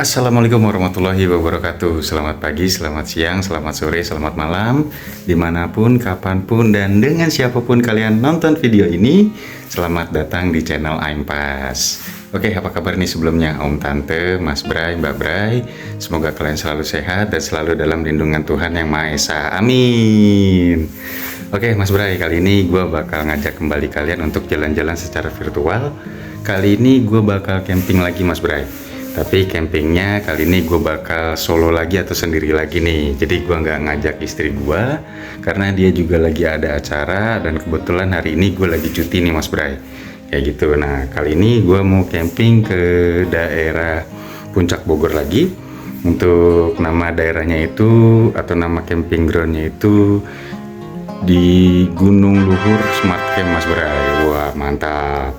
Assalamualaikum warahmatullahi wabarakatuh. Selamat pagi, selamat siang, selamat sore, selamat malam, dimanapun, kapanpun, dan dengan siapapun kalian nonton video ini. Selamat datang di channel I'm Pas. Oke, apa kabar nih sebelumnya Om Tante, Mas Bray, Mbak Bray? Semoga kalian selalu sehat dan selalu dalam lindungan Tuhan Yang Maha Esa. Amin. Oke Mas Bray, kali ini gue bakal ngajak kembali kalian untuk jalan-jalan secara virtual. Kali ini gue bakal camping lagi Mas Bray. Tapi campingnya kali ini gue bakal solo lagi atau sendiri lagi nih. Jadi gue nggak ngajak istri gue karena dia juga lagi ada acara. Dan kebetulan hari ini gue lagi cuti nih Mas Bray. Kayak gitu. Nah kali ini gue mau camping ke daerah Puncak Bogor lagi. Untuk nama daerahnya itu atau nama camping groundnya itu di Gunung Luhur Smart Camp Mas Bray. Wah mantap.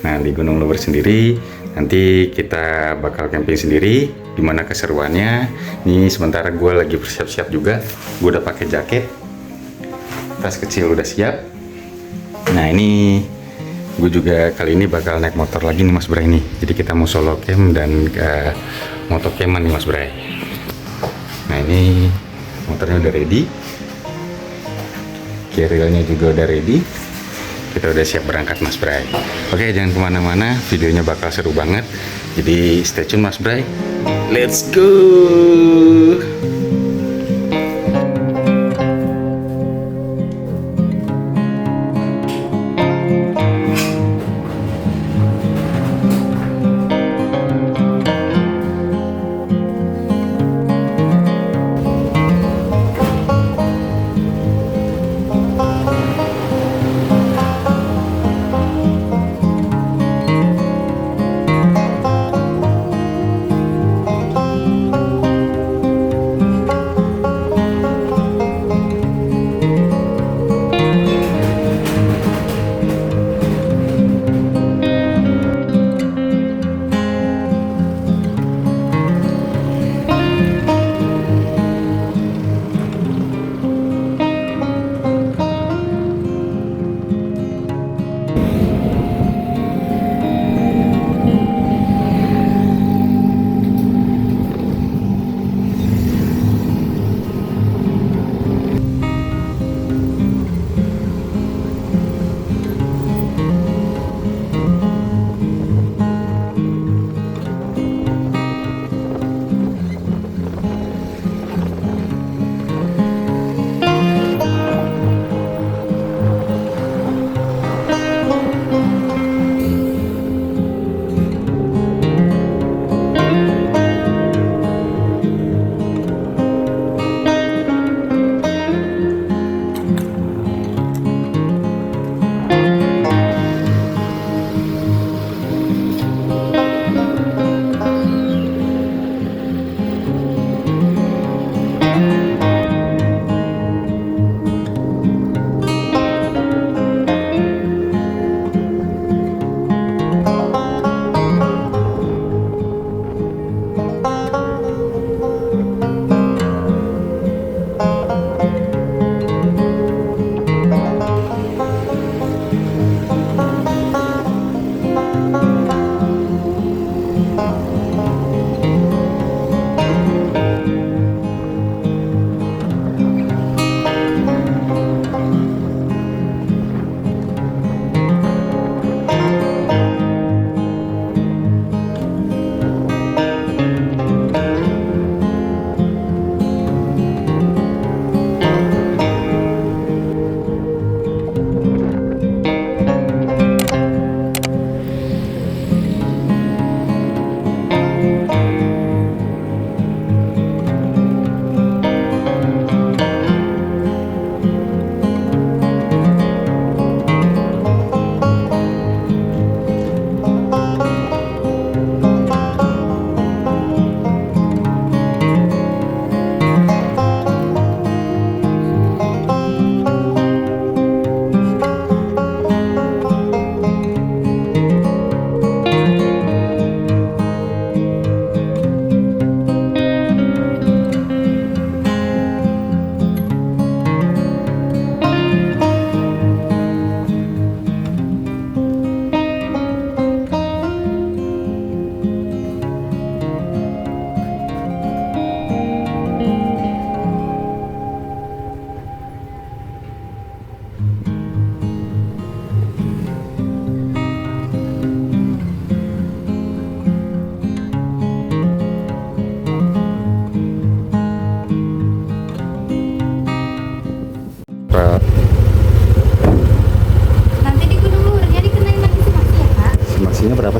Nah di Gunung Luhur sendiri nanti kita bakal camping sendiri. Dimana keseruannya nih, sementara gue lagi bersiap-siap juga. Gue udah pakai jaket, tas kecil udah siap. Nah ini gue juga kali ini bakal naik motor lagi nih Mas Bray nih. Jadi kita mau solo camp dan moto campan nih Mas Bray. Nah ini motornya udah ready, carrier-nya juga udah ready. Kita udah siap berangkat Mas Bray. Oke, jangan kemana-mana, videonya bakal seru banget. Jadi stay tune Mas Bray. Let's go.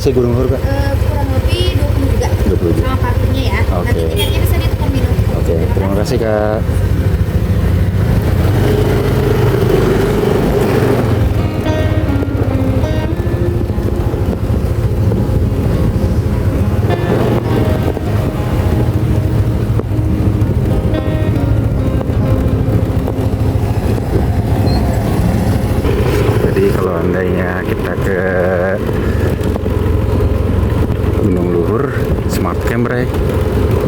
sih Gunung Luhur, Kak? Kurang lebih 20 juga. 20 juga. Sama parkirnya ya. Oke. Nanti tiketnya bisa ditukar minum. Oke, terima kasih, Kak. Jadi kalau andainya kita ke Gunung Luhur Smart Camp, Bray,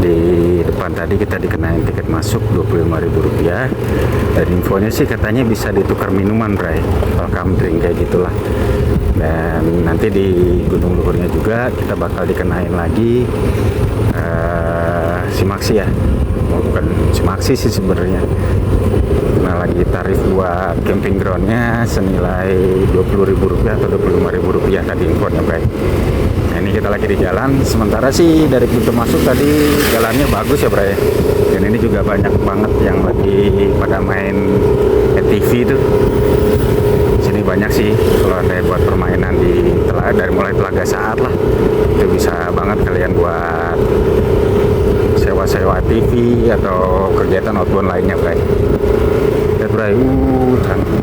di depan tadi kita dikenain tiket masuk Rp25.000, dan infonya sih katanya bisa ditukar minuman, Bray, welcome drink kayak gitulah. Dan nanti di Gunung Luhurnya juga kita bakal dikenain lagi simaksi ya, bukan simaksi sih sebenarnya. Nah, lagi tarif buat camping groundnya senilai Rp20.000 atau Rp25.000 tadi infonya, Bray. Nah, ini kita lagi di jalan. Sementara sih dari pintu masuk tadi jalannya bagus ya, Bray. Dan ini juga banyak banget yang lagi pada main ATV tuh. Sini banyak sih kalau ada buat permainan di telaga, dari mulai Telaga Saat lah. Itu bisa banget kalian buat sewa-sewa TV atau kegiatan outbound lainnya, Bray. Lihat, Bray, cantik.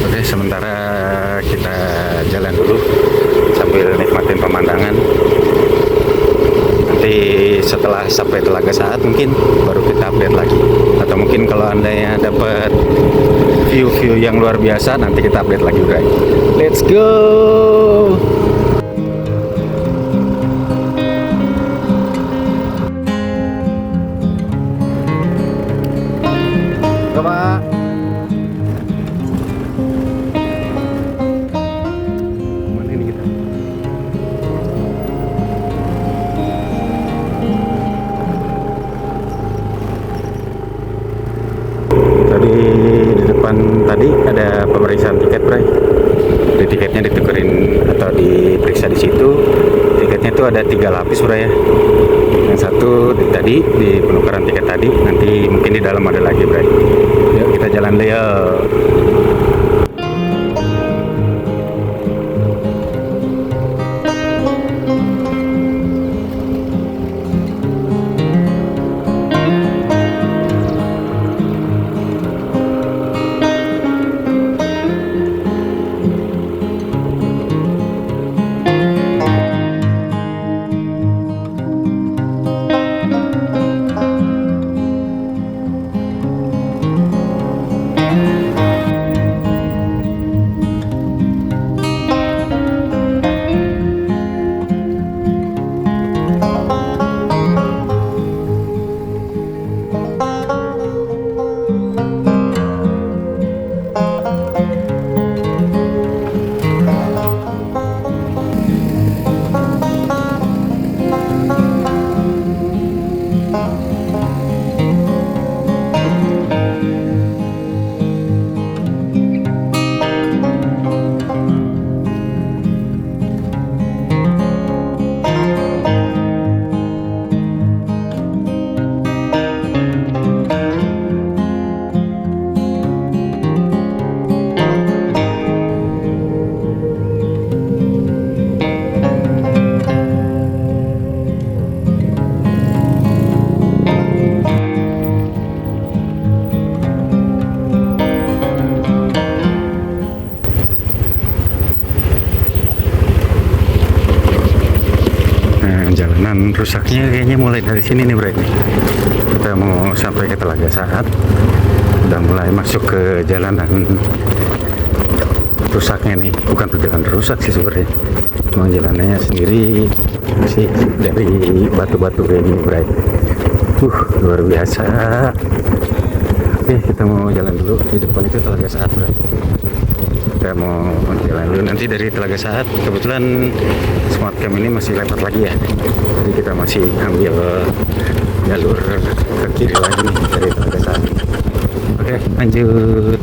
Oke, sementara kita jalan dulu sambil nikmatin pemandangan. Nanti setelah sampai Telaga Saat mungkin baru kita update lagi, atau mungkin kalau andainya dapat view-view yang luar biasa nanti kita update lagi, Bray. Let's go. Pak. Mana ini kita? Tadi di depan tadi ada pemeriksaan tiket, Bray. Di tiketnya ditukerin atau diperiksa di situ. Tiketnya itu ada 3 lapis, Bray ya. Yang satu tadi di penukaran tiket tadi, nanti mungkin di dalam ada lagi, Bray. Yuk kita jalan deh, yuk. Jalanan rusaknya kayaknya mulai dari sini nih, Bray. Kita mau sampai ke Telaga Saat, udah mulai masuk ke jalanan rusaknya nih. Bukan perjalanan rusak sih sebenarnya, cuma jalanannya sendiri sih dari batu-batu kayak gini, Bray. Luar biasa. Oke, kita mau jalan dulu. Di depan itu Telaga Saat, Bray. Kita mau jalan dulu. Nanti dari Telaga Saat, kebetulan Smart Camp ini masih lebar lagi ya, jadi kita masih ambil jalur ke kiri lagi nih dari Telaga Saat. Oke, lanjut.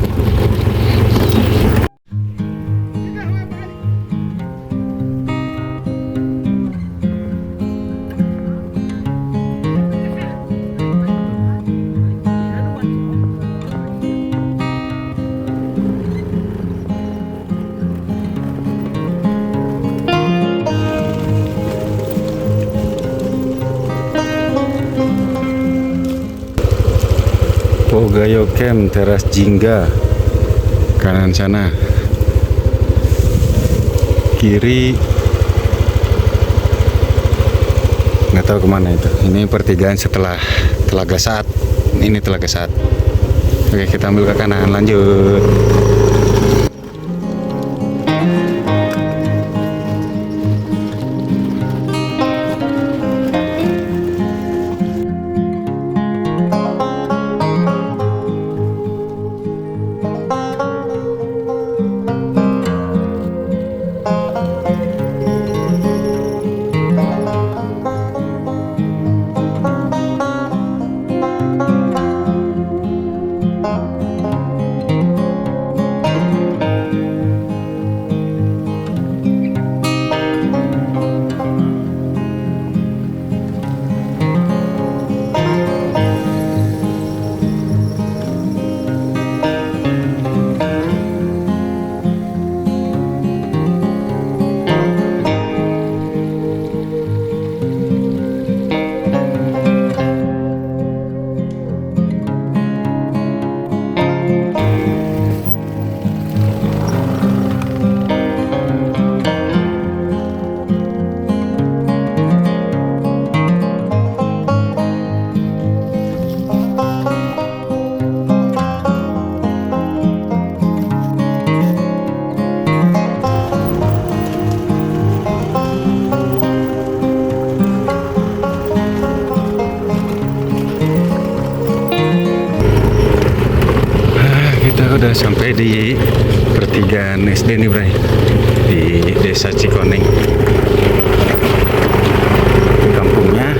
Gayo Camp Teras Jingga. Kanan sana. Kiri nggak tahu kemana itu. Ini pertigaan setelah Telaga Saat. Ini Telaga Saat. Oke, kita ambil ke kanan, lanjut. Udah sampai di pertigaan SD nih, Bray, di Desa Cikoneng. Itu kampungnya.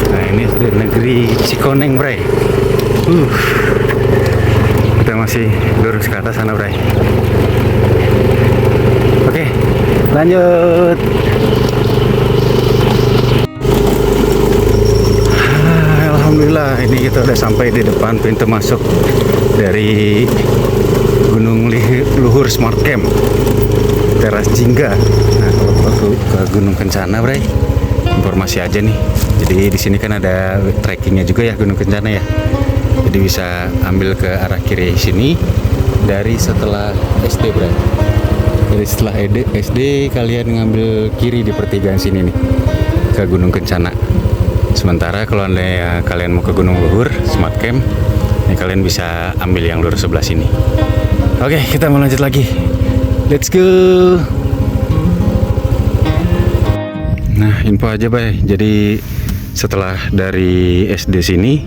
Nah, ini SD Negeri Cikoneng, Bray. Kita masih lurus ke atas sana, Bray. Oke, lanjut. Alhamdulillah, ini kita udah sampai di depan pintu masuk dari Gunung Luhur Smart Camp Teras Jingga. Nah, kalau ke Gunung Kencana, Bray, informasi aja nih. Jadi di sini kan ada trekkingnya juga ya, Gunung Kencana ya. Jadi bisa ambil ke arah kiri sini dari setelah SD, Bray. Jadi setelah SD kalian ngambil kiri di pertigaan sini nih ke Gunung Kencana. Sementara kalau kalian mau ke Gunung Luhur Smart Camp, ya kalian bisa ambil yang lurus sebelah sini. Oke, kita mau lanjut lagi. Let's go. Nah, info aja, Bay. Jadi setelah dari SD sini,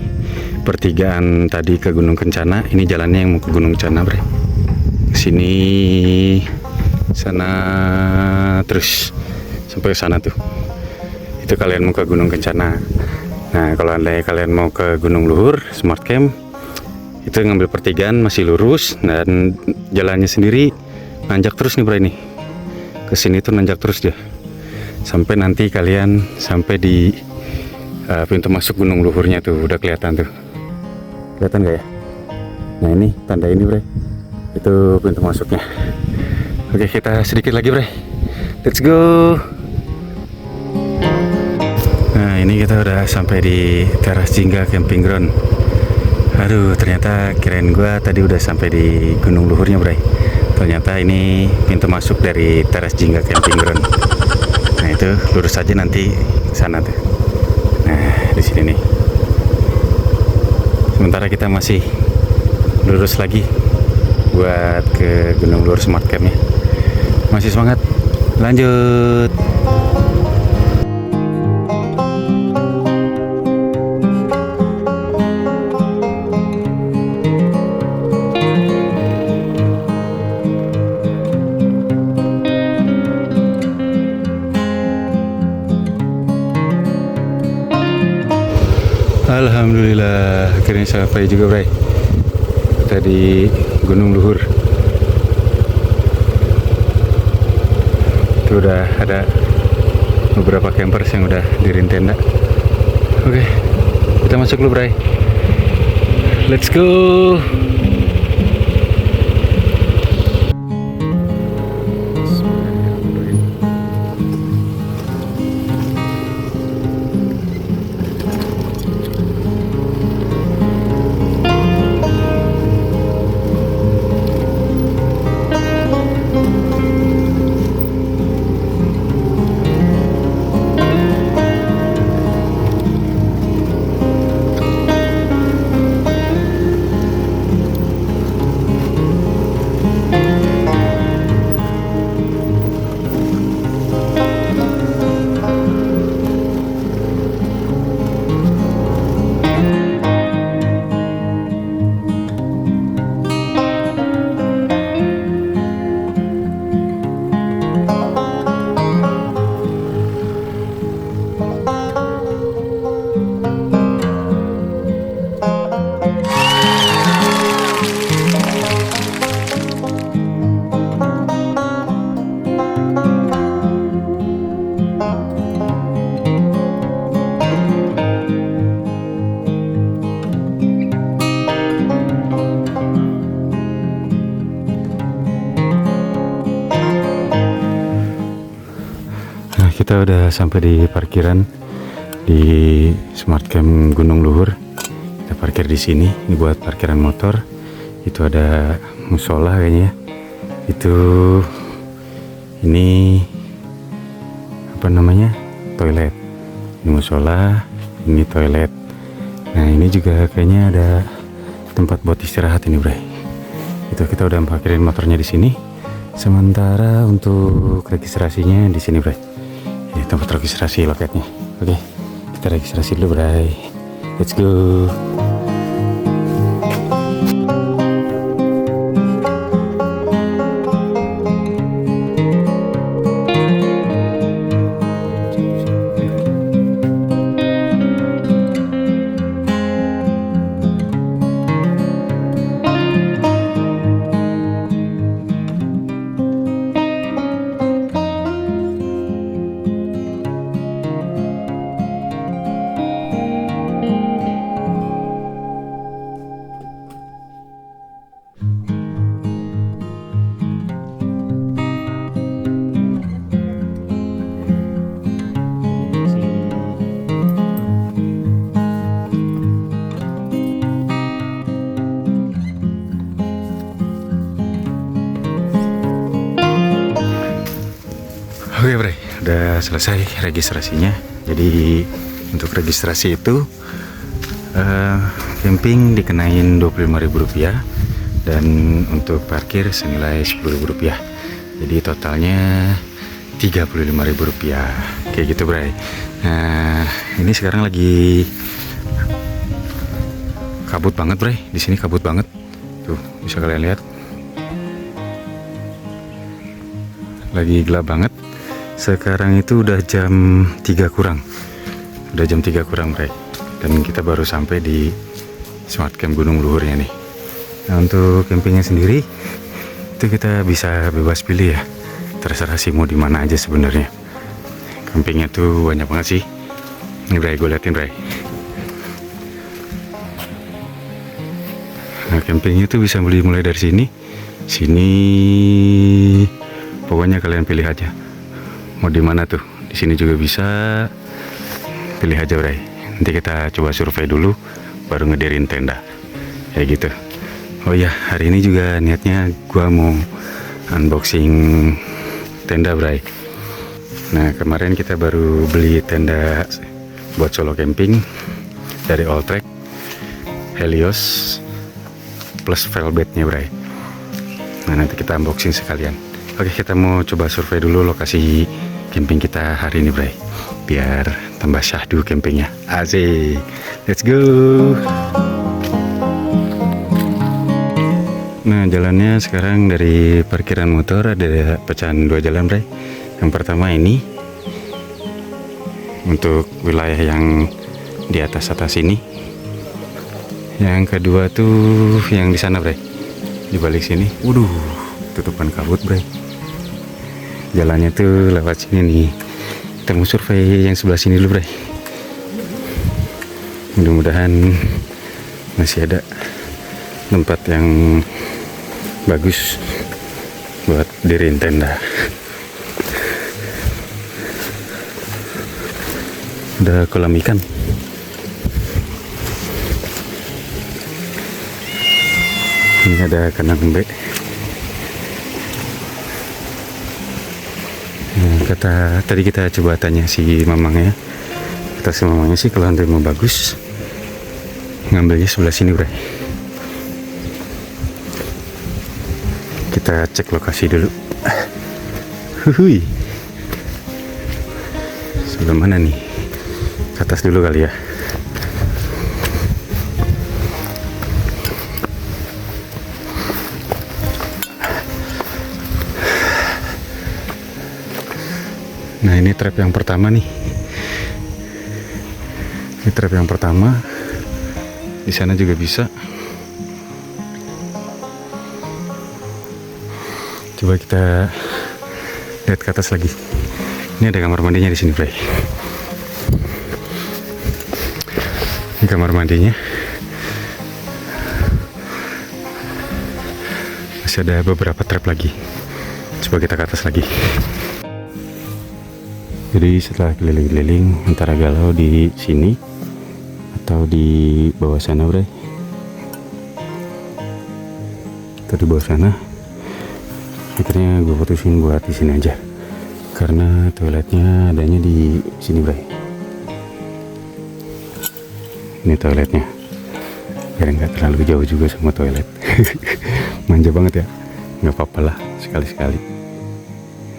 pertigaan tadi ke Gunung Kencana, ini jalannya yang mau ke Gunung Kencana, Bray. Sini, sana, terus sampai ke sana tuh. Itu kalian mau ke Gunung Kencana. Nah, kalau kalian mau ke Gunung Luhur Smart Camp, itu ngambil pertigaan masih lurus dan jalannya sendiri nanjak terus nih, Bray, nih. Ke sini tuh nanjak terus dia. Sampai nanti kalian sampai di pintu masuk Gunung Luhurnya tuh, udah kelihatan tuh. Kelihatan nggak ya? Nah, ini tanda ini, Bray. Itu pintu masuknya. Oke, kita sedikit lagi, Bray. Let's go. Nah, ini kita udah sampai di Teras Jingga Camping Ground. Aduh, ternyata kirain gua tadi udah sampai di Gunung Luhurnya, Bray. Ternyata ini pintu masuk dari Teras Jingga Camping Ground. Nah, itu lurus aja nanti sana tuh. Nah, di sini nih. Sementara kita masih lurus lagi buat ke Gunung Luhur Smart Camp-nya. Masih semangat. Lanjut. Alhamdulillah, akhirnya sampai juga, Bray. Tadi Gunung Luhur. Itu udah ada beberapa campers yang udah diriin tenda. Oke, kita masuk dulu, Bray. Let's go. kita udah sampai di parkiran di Smart Camp Gunung Luhur. Kita parkir di sini. Ini buat parkiran motor. Itu ada musola kayaknya. Itu ini apa namanya? Toilet. Ini musola, ini toilet. Nah, ini juga kayaknya ada tempat buat istirahat ini, Bray. Itu kita udah parkirin motornya di sini. Sementara untuk registrasinya di sini, Bray. Ini tempat registrasi loketnya. Oke, kita registrasi dulu, Bray. Let's go. Oke, Bray, udah selesai registrasinya. Jadi untuk registrasi itu camping dikenain Rp25.000 dan untuk parkir senilai Rp10.000. Jadi totalnya Rp35.000. Kayak gitu, Bray. Nah, ini sekarang lagi kabut banget, Bray. Di sini kabut banget. Tuh, bisa kalian lihat. Lagi gelap banget. Sekarang itu udah jam 3 kurang. Udah jam 3 kurang, Bray. Dan kita baru sampai di Smart Camp Gunung Luhurnya nih. Nah, untuk campingnya sendiri itu kita bisa bebas pilih ya. Terserah sih mau di mana aja sebenarnya. Campingnya tuh banyak banget sih. Ini, Bray, gue liatin, Bray. Nah, campingnya tuh bisa beli mulai dari sini. Sini pokoknya kalian pilih aja. Mau di mana tuh? Di sini juga bisa. Pilih aja, Bray. Nanti kita coba survei dulu, baru ngedirin tenda. Kayak gitu. Oh iya, hari ini juga niatnya gua mau unboxing tenda, Bray. Nah, kemarin kita baru beli tenda buat solo camping dari Alltrack Helios plus velvetnya, Bray. Nah, nanti kita unboxing sekalian. Oke, kita mau coba survei dulu lokasi camping kita hari ini, Bray, biar tambah syahdu campingnya. Asik, let's go. Nah, jalannya sekarang dari parkiran motor ada pecahan 2 jalan, Bray. Yang pertama ini untuk wilayah yang di atas ini. Yang kedua tuh yang di sana, Bray, di balik sini. Waduh, tutupan kabut, Bray. Jalannya tuh lewat sini nih. Kita mau survei yang sebelah sini dulu, Bray. Mudah-mudahan masih ada tempat yang bagus buat diriin tenda. Ada kolam ikan. Ini ada kandang embe. Tadi kita coba tanya si mamangnya. Kata si mamangnya sih kalau nanti mau bagus ngambilnya sebelah sini, Bray. Kita cek lokasi dulu. Huhui. Sebelah mana nih? Ke atas dulu kali ya. Nah, ini trap yang pertama nih. Ini trap yang pertama. Di sana juga bisa. Coba kita lihat ke atas lagi. Ini ada kamar mandinya di sini, Bray. Ini kamar mandinya. Masih ada beberapa trap lagi. Coba kita ke atas lagi. Jadi setelah keliling-keliling antara galau di sini atau di bawah sana, Bray, atau di bawah sana, akhirnya gue putusin buat di sini aja karena toiletnya adanya di sini, Bray. Ini toiletnya, biar nggak terlalu jauh juga sama toilet. Manja banget ya, nggak apa-apa lah sekali-sekali.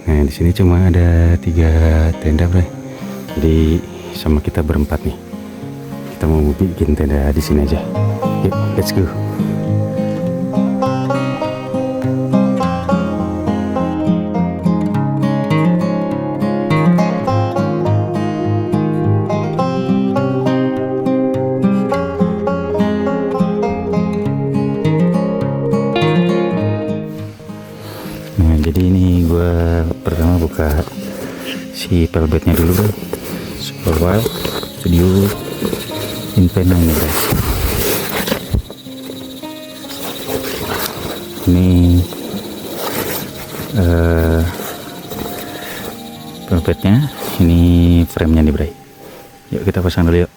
Nah di sini cuma ada 3 tenda, Bray. Jadi sama kita berempat nih. Kita mau bikin tenda di sini aja. Yuk, let's go. Nah jadi ini gue pertama buka si velvetnya dulu, Bro. Super Studio Infinna nih, guys. Ini velvetnya, ini framenya nih, Bray. Yuk kita pasang dulu yuk.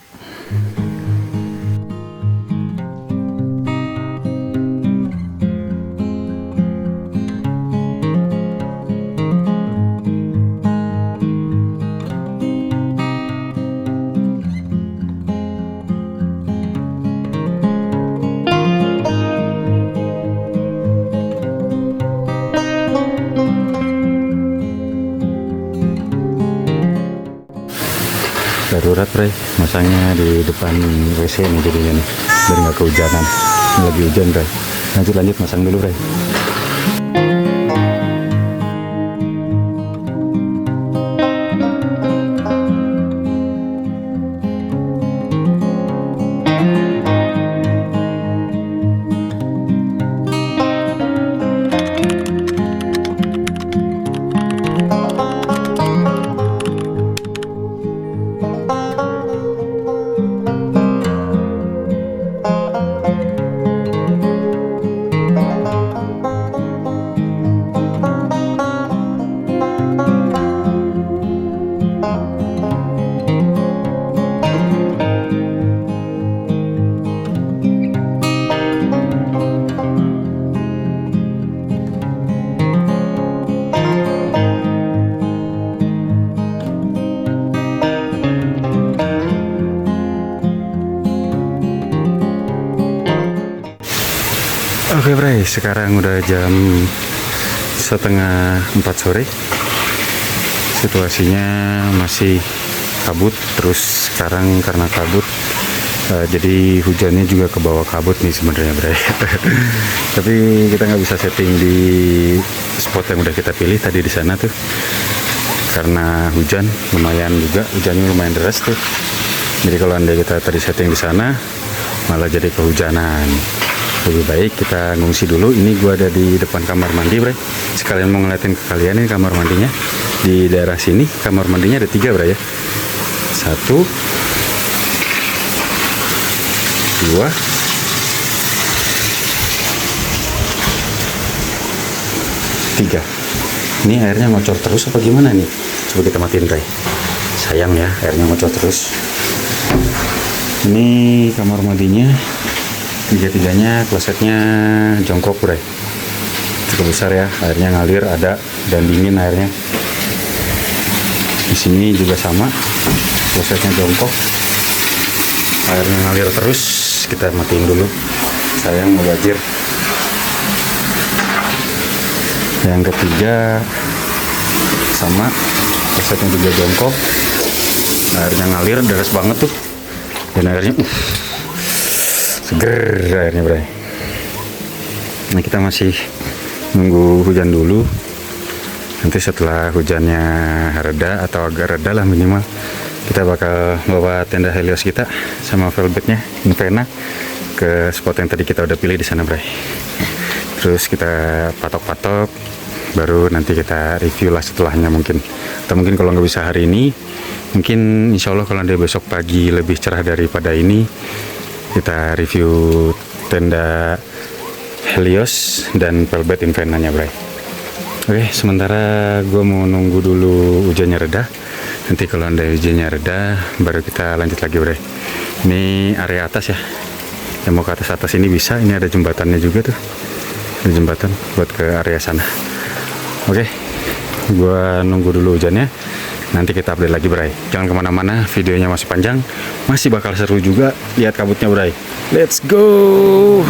Darurat, Bray, masangnya di depan WC nih jadinya nih, biar nggak kehujanan. Ini lagi hujan, Bray. Lanjut masang dulu, Bray. Oke, Bray, sekarang udah jam 3:30 sore. Situasinya masih kabut, terus sekarang karena kabut, jadi hujannya juga ke bawah kabut nih sebenarnya, Bray. Tapi kita nggak bisa setting di spot yang udah kita pilih tadi di sana tuh, karena hujan lumayan juga, hujannya lumayan deras tuh. Jadi kalau anda kita tadi setting di sana, malah jadi kehujanan. Lebih baik kita ngungsi dulu. Ini gua ada di depan kamar mandi, Bray. Sekalian mau ngeliatin ke kalian ini kamar mandinya. Di daerah sini kamar mandinya ada 3, Bray ya. 1, 2, 3. Ini airnya ngocor terus apa gimana nih? Coba kita matiin, Bray. Sayang ya, airnya ngocor terus. Ini kamar mandinya. 3-tiganya klosetnya jongkok, Bray. Cukup besar ya, airnya ngalir ada dan dingin airnya. Di sini juga sama, klosetnya jongkok, airnya ngalir terus. Kita matiin dulu, sayang mau banjir. Yang ketiga sama, klosetnya juga jongkok, airnya ngalir deras banget tuh, dan airnya seger airnya, Bray. Nah kita masih nunggu hujan dulu. Nanti setelah hujannya reda atau agak reda lah minimal, kita bakal bawa tenda Helios kita sama velvetnya Infinna ke spot yang tadi kita udah pilih di sana, Bray. Terus kita patok-patok, baru nanti kita review lah setelahnya mungkin. Atau mungkin kalau nggak bisa hari ini, mungkin insya Allah kalau dia besok pagi lebih cerah daripada ini, kita review tenda Helios dan velvet Infinna-nya, Bray. Oke, sementara gue mau nunggu dulu hujannya reda. Nanti kalau anda hujannya reda, baru kita lanjut lagi, Bray. Ini area atas ya. Yang mau ke atas ini bisa. Ini ada jembatannya juga tuh. Ada jembatan buat ke area sana. Oke, gua nunggu dulu hujannya. Nanti kita update lagi, Bray. Jangan kemana-mana, videonya masih panjang, masih bakal seru juga. Lihat kabutnya, Bray. Let's go.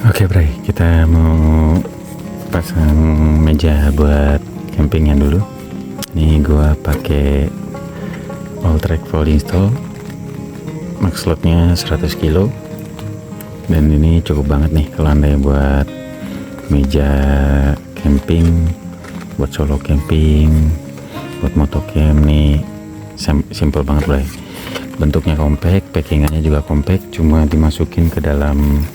Oke, Bray, kita mau pasang meja buat campingnya dulu. Ini gua pakai Alltrack Fold Install, max loadnya 100 kilo, dan ini cukup banget nih kalau anda buat meja camping, buat solo camping, buat motocamp nih. Simple banget, Bray. Bentuknya compact, packingannya juga compact, cuma dimasukin ke dalam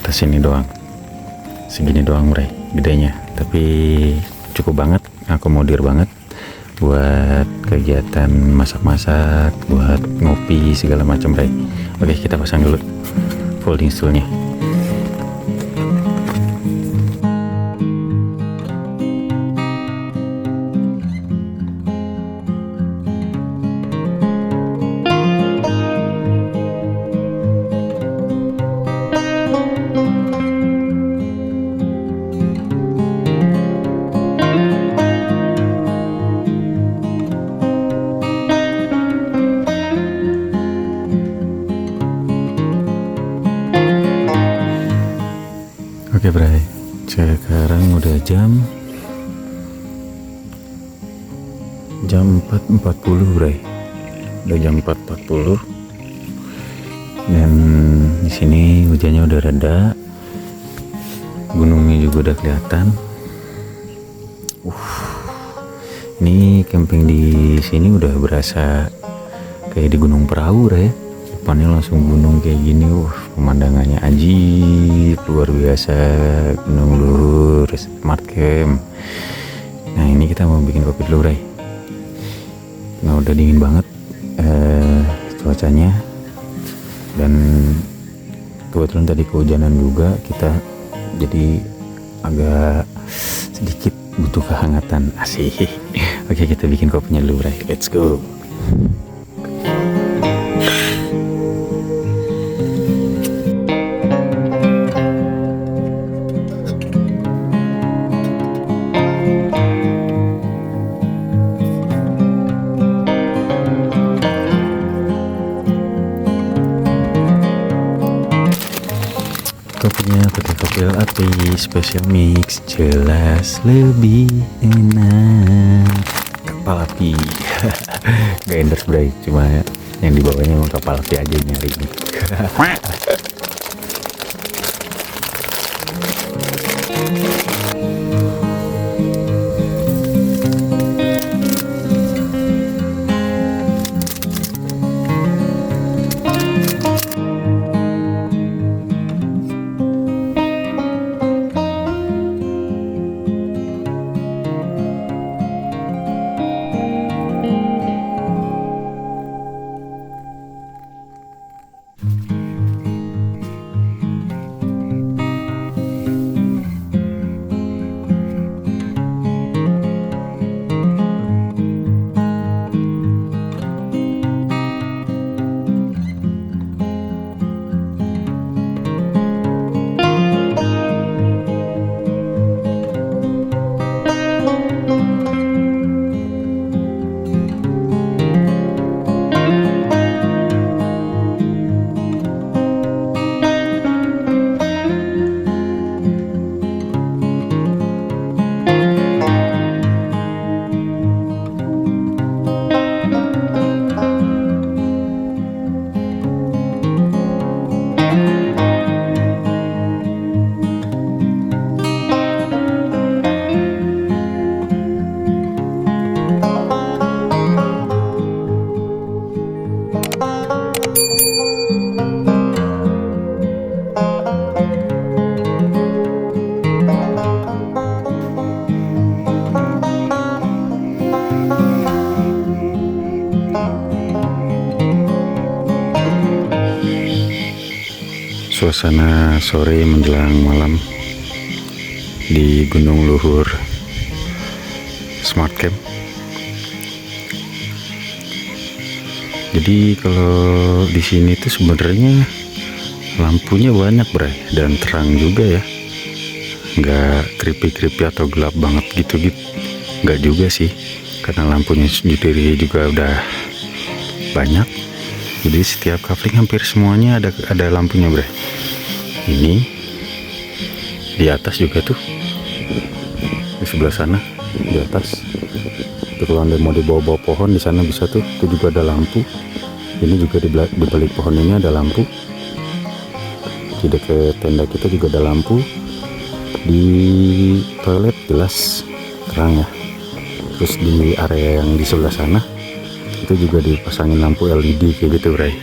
tas ini doang, segini doang, Bray, gedenya, tapi cukup banget, akomodir banget buat kegiatan masak-masak, buat ngopi segala macam, Bray. Oke, kita pasang dulu folding stoolnya. Oke, Bray, sekarang udah jam 4.40, Bray. Udah jam 4.40 dan Di sini hujannya udah reda, gunungnya juga udah kelihatan. Ini camping di sini udah berasa kayak di Gunung Perahu ya. Depannya langsung gunung kayak gini. Pemandangannya ajib, luar biasa. Gunung Luhur Smart Camp. Nah, ini kita mau bikin kopi dulu, Bray. Nah, udah dingin banget cuacanya, dan kebetulan tadi kehujanan juga kita, jadi agak sedikit butuh kehangatan. Asik. Oke, kita bikin kopinya dulu, Bray. Let's go. Kopinya putih kopi latte special mix, jelas lebih enak. Kapal api. Gak endorse, Bray, cuma yang dibawanya emang kapal api aja nyari ini. Suasana sore menjelang malam di Gunung Luhur Smart Camp. Jadi kalau di sini tuh sebenarnya lampunya banyak, Bray, dan terang juga ya. Nggak creepy atau gelap banget gitu. Nggak juga sih, karena lampunya sendiri juga udah banyak. Jadi setiap kafling hampir semuanya ada lampunya, Bray. Ini di atas juga tuh, di sebelah sana di atas. Itu kalau anda mau di bawah pohon di sana bisa tuh, itu juga ada lampu. Ini juga di balik pohon ini ada lampu. Di dekat tenda kita juga ada lampu. Di toilet jelas terang ya. Terus di area yang di sebelah sana itu juga dipasangin lampu LED kayak gitu, Bray.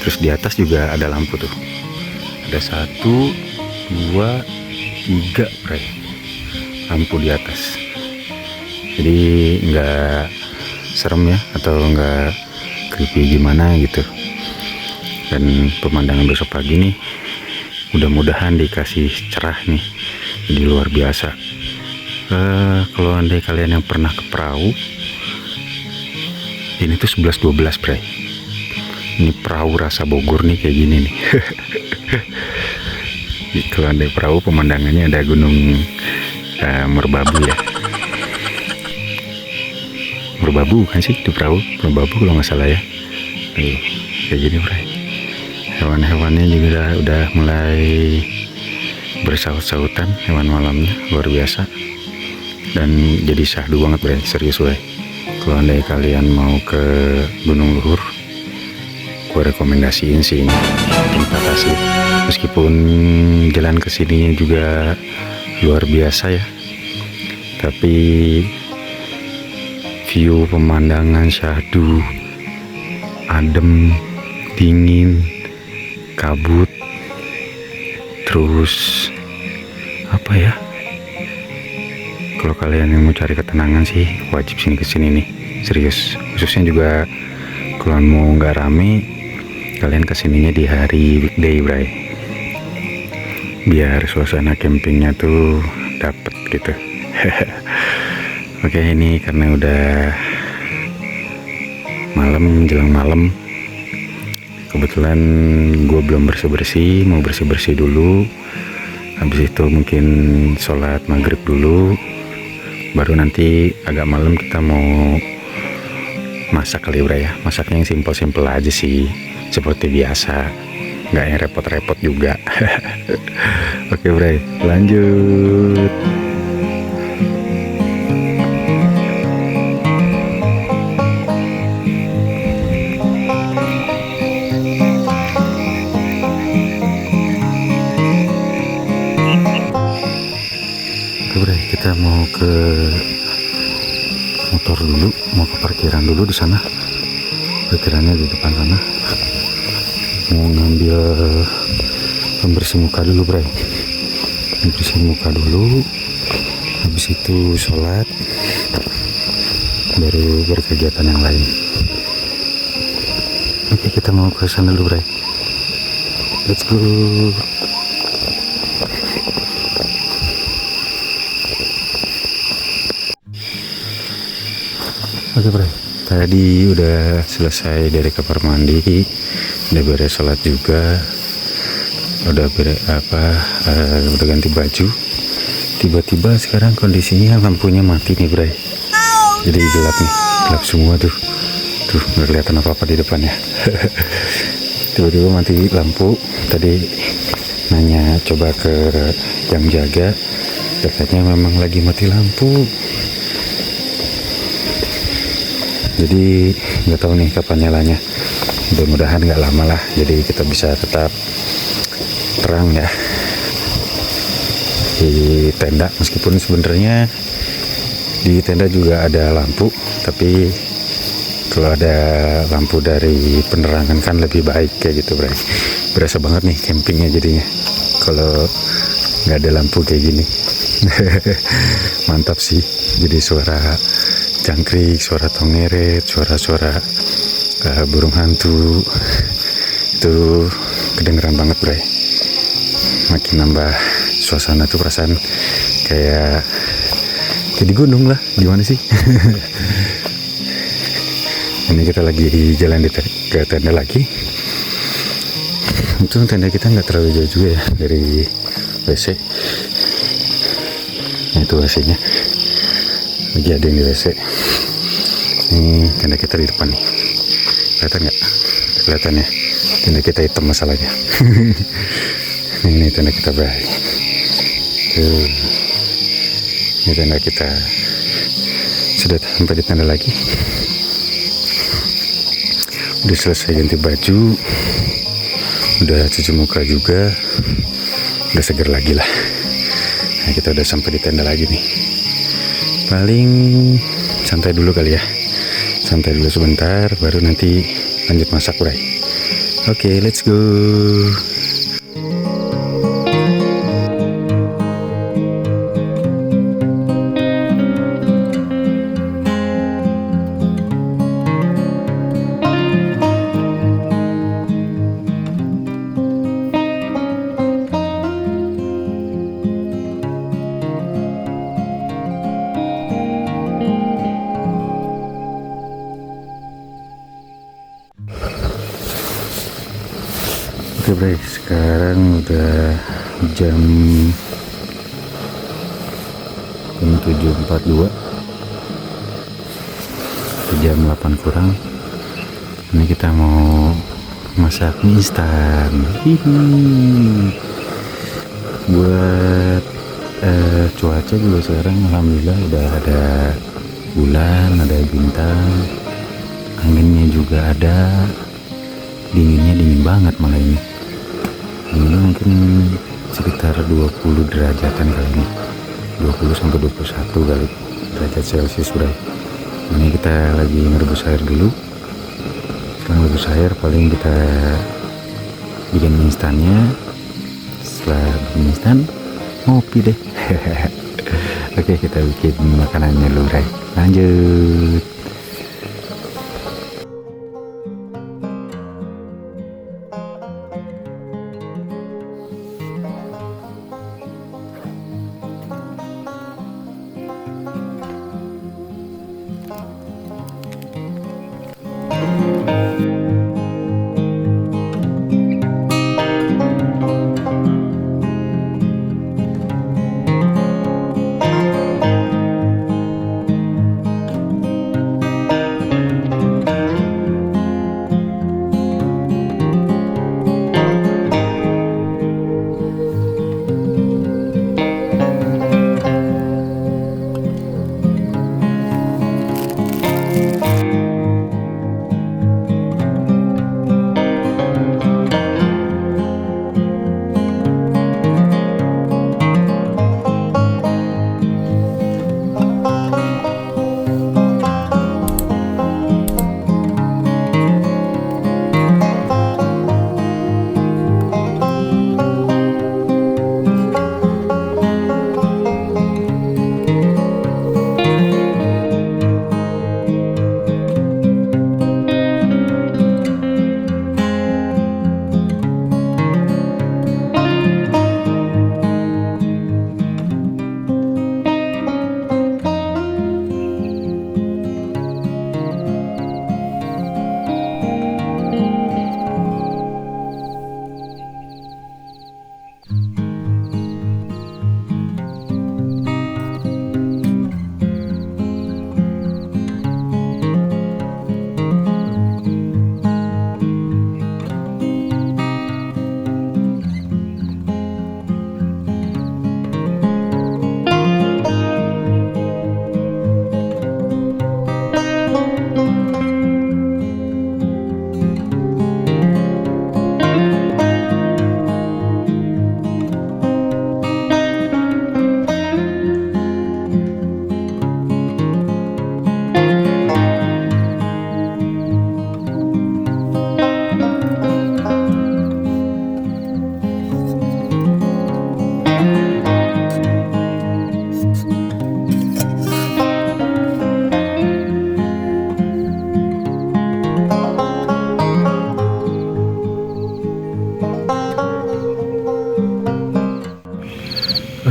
Terus di atas juga ada lampu tuh. Ada 1, 2, 3, Bray, lampu di atas. Jadi nggak serem ya, atau nggak creepy gimana gitu. Dan pemandangan besok pagi nih mudah-mudahan dikasih cerah nih, jadi luar biasa. Kalau andai kalian yang pernah ke perahu, ini tuh 11-12, Bray. Ini perahu rasa Bogor nih kayak gini nih. Kalau andai perahu pemandangannya ada gunung Merbabu ya. Merbabu kan sih di perahu, Merbabu kalau nggak salah ya. Kayak gini, Bray. Hewan-hewannya juga udah mulai bersaut-sautan, hewan malamnya luar biasa. Dan jadi syahdu banget, Bray, serius, Bray. Kalau andai kalian mau ke Gunung Luhur, gue rekomendasiin sih ini tempat asli. Meskipun jalan kesininya juga luar biasa ya, tapi view pemandangan syahdu, adem, dingin, kabut, terus apa ya, kalau kalian yang mau cari ketenangan sih wajib sini kesini nih, serius. Khususnya juga kalau mau nggak rame, kalian kesininya di hari weekday bray, biar suasana campingnya tuh dapet gitu. Oke, ini karena udah malam, jelang malam, kebetulan gue belum bersih-bersih, mau bersih-bersih dulu. Habis itu mungkin sholat maghrib dulu, baru nanti agak malam kita mau masak kali bray ya. Masaknya yang simpel-simpel aja sih, seperti biasa, nggak yang repot-repot juga. Oke bray, lanjut. Kita mau ke motor dulu, mau ke parkiran dulu di sana. Parkirannya di depan sana. Mau ngambil pembersih muka dulu, bray. Pembersih muka dulu. Habis itu sholat, baru berkegiatan yang lain. Oke, kita mau ke sana dulu, bray. Let's go. Oke bro, tadi udah selesai dari kamar mandi, udah beres sholat juga, udah udah ganti baju. Tiba-tiba sekarang kondisinya lampunya mati nih bro, jadi gelap nih, gelap semua tuh nggak kelihatan apa-apa di depannya. Tiba-tiba mati lampu. Tadi nanya coba ke jam jaga, katanya memang lagi mati lampu. Jadi nggak tahu nih kapan nyalanya. Mudah-mudahan nggak lama lah, jadi kita bisa tetap terang ya di tenda. Meskipun sebenarnya di tenda juga ada lampu, tapi kalau ada lampu dari penerangan kan lebih baik kayak gitu bro. Berasa banget nih campingnya jadinya kalau nggak ada lampu kayak gini. Mantap sih, jadi suara jangkrik, suara tongeret, suara-suara burung hantu itu kedengeran banget bray. Makin nambah suasana tuh, perasaan kayak di gunung lah, gimana sih. Ini kita lagi jalan ke tenda lagi. Untung tenda kita nggak terlalu jauh juga ya dari WC. Nah itu WC-nya, lagi ada yang di WC. Ini tenda kita di depan nih, kelihatan nggak? Kelihatan ya, tenda kita hitam masalahnya. Ini tenda kita baik. Tuh, ini tenda kita. Sudah sampai di tenda lagi. Udah selesai ganti baju, udah cuci muka juga, udah seger lagi lah. Nah, kita udah sampai di tenda lagi nih. Paling santai dulu kali ya, santai dulu sebentar, baru nanti lanjut masak bray. Oke, let's go. Oke bray, sekarang udah jam 7.42, jam 8 kurang. Ini kita mau masak mie instan. Buat cuaca juga sekarang alhamdulillah udah ada bulan, ada bintang, anginnya juga ada. dinginnya dingin banget malah ini. Dinginnya mungkin sekitar 20 derajatan kali ini, 20 sampai 21 kali derajat Celcius bro. Ini kita lagi ngerebus air dulu. Setelah ngerebus air paling kita bikin mie instannya. Setelah bikin mie instan, ngopi deh. Oke, kita bikin makanannya dulu bro. Lanjut.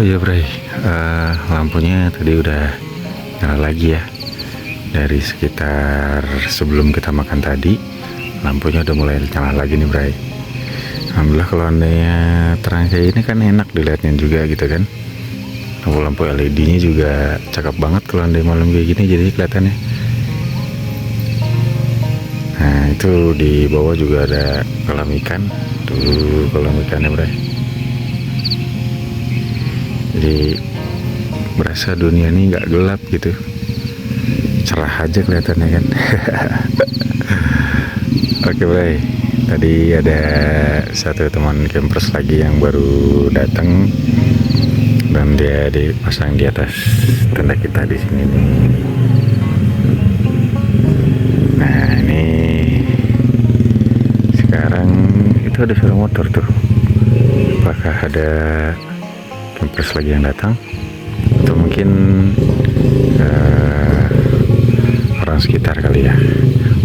Oh iya Bray, lampunya tadi udah nyala lagi ya. Dari sekitar sebelum kita makan tadi, lampunya udah mulai nyala lagi nih Bray. Alhamdulillah, kalau andainya terang kayak ini kan enak dilihatnya juga gitu kan. Lampu LED-nya juga cakep banget kalau andai malam kayak gini, jadi kelihatannya. Nah itu di bawah juga ada kolam ikan. Tuh kolam ikannya Bray. Jadi berasa dunia ini nggak gelap gitu, cerah aja kelihatannya kan. Oke Bray, tadi ada satu teman campers lagi yang baru datang dan dia dipasang di atas tenda kita di sini nih. Nah ini sekarang itu ada suara motor tuh. Apakah ada campers lagi yang datang atau mungkin orang sekitar kali ya,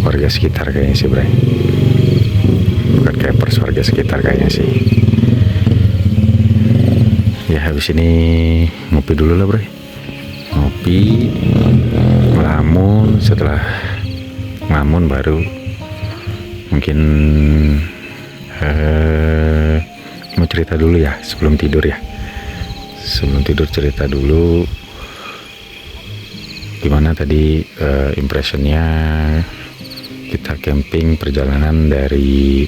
warga sekitar kayaknya sih Bray, bukan campers, warga sekitar kayaknya sih ya. Habis ini ngopi dulu lah Bray, ngopi ngelamun. Setelah ngelamun baru mungkin mau cerita dulu ya sebelum tidur ya. Sebelum tidur cerita dulu gimana tadi impressionnya kita camping, perjalanan dari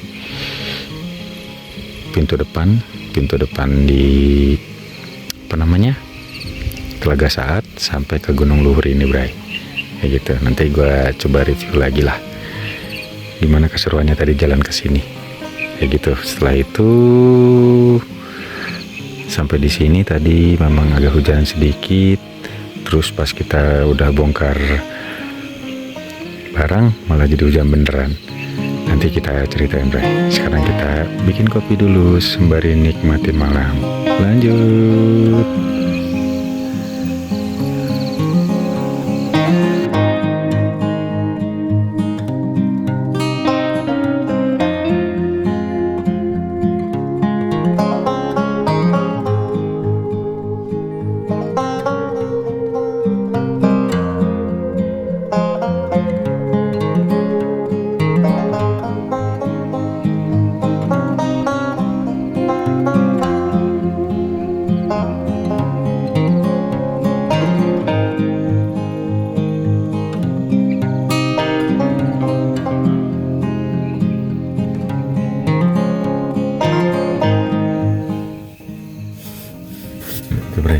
pintu depan di apa namanya, Telaga Saat sampai ke Gunung Luhur ini Bray, kayak gitu. Nanti gue coba review lagi lah gimana keseruannya tadi jalan ke sini. Kayak gitu. Setelah itu sampai di sini tadi memang agak hujan sedikit. Terus pas kita udah bongkar barang malah jadi hujan beneran. Nanti kita ceritain, Bray. Sekarang kita bikin kopi dulu sembari nikmatin malam. Lanjut.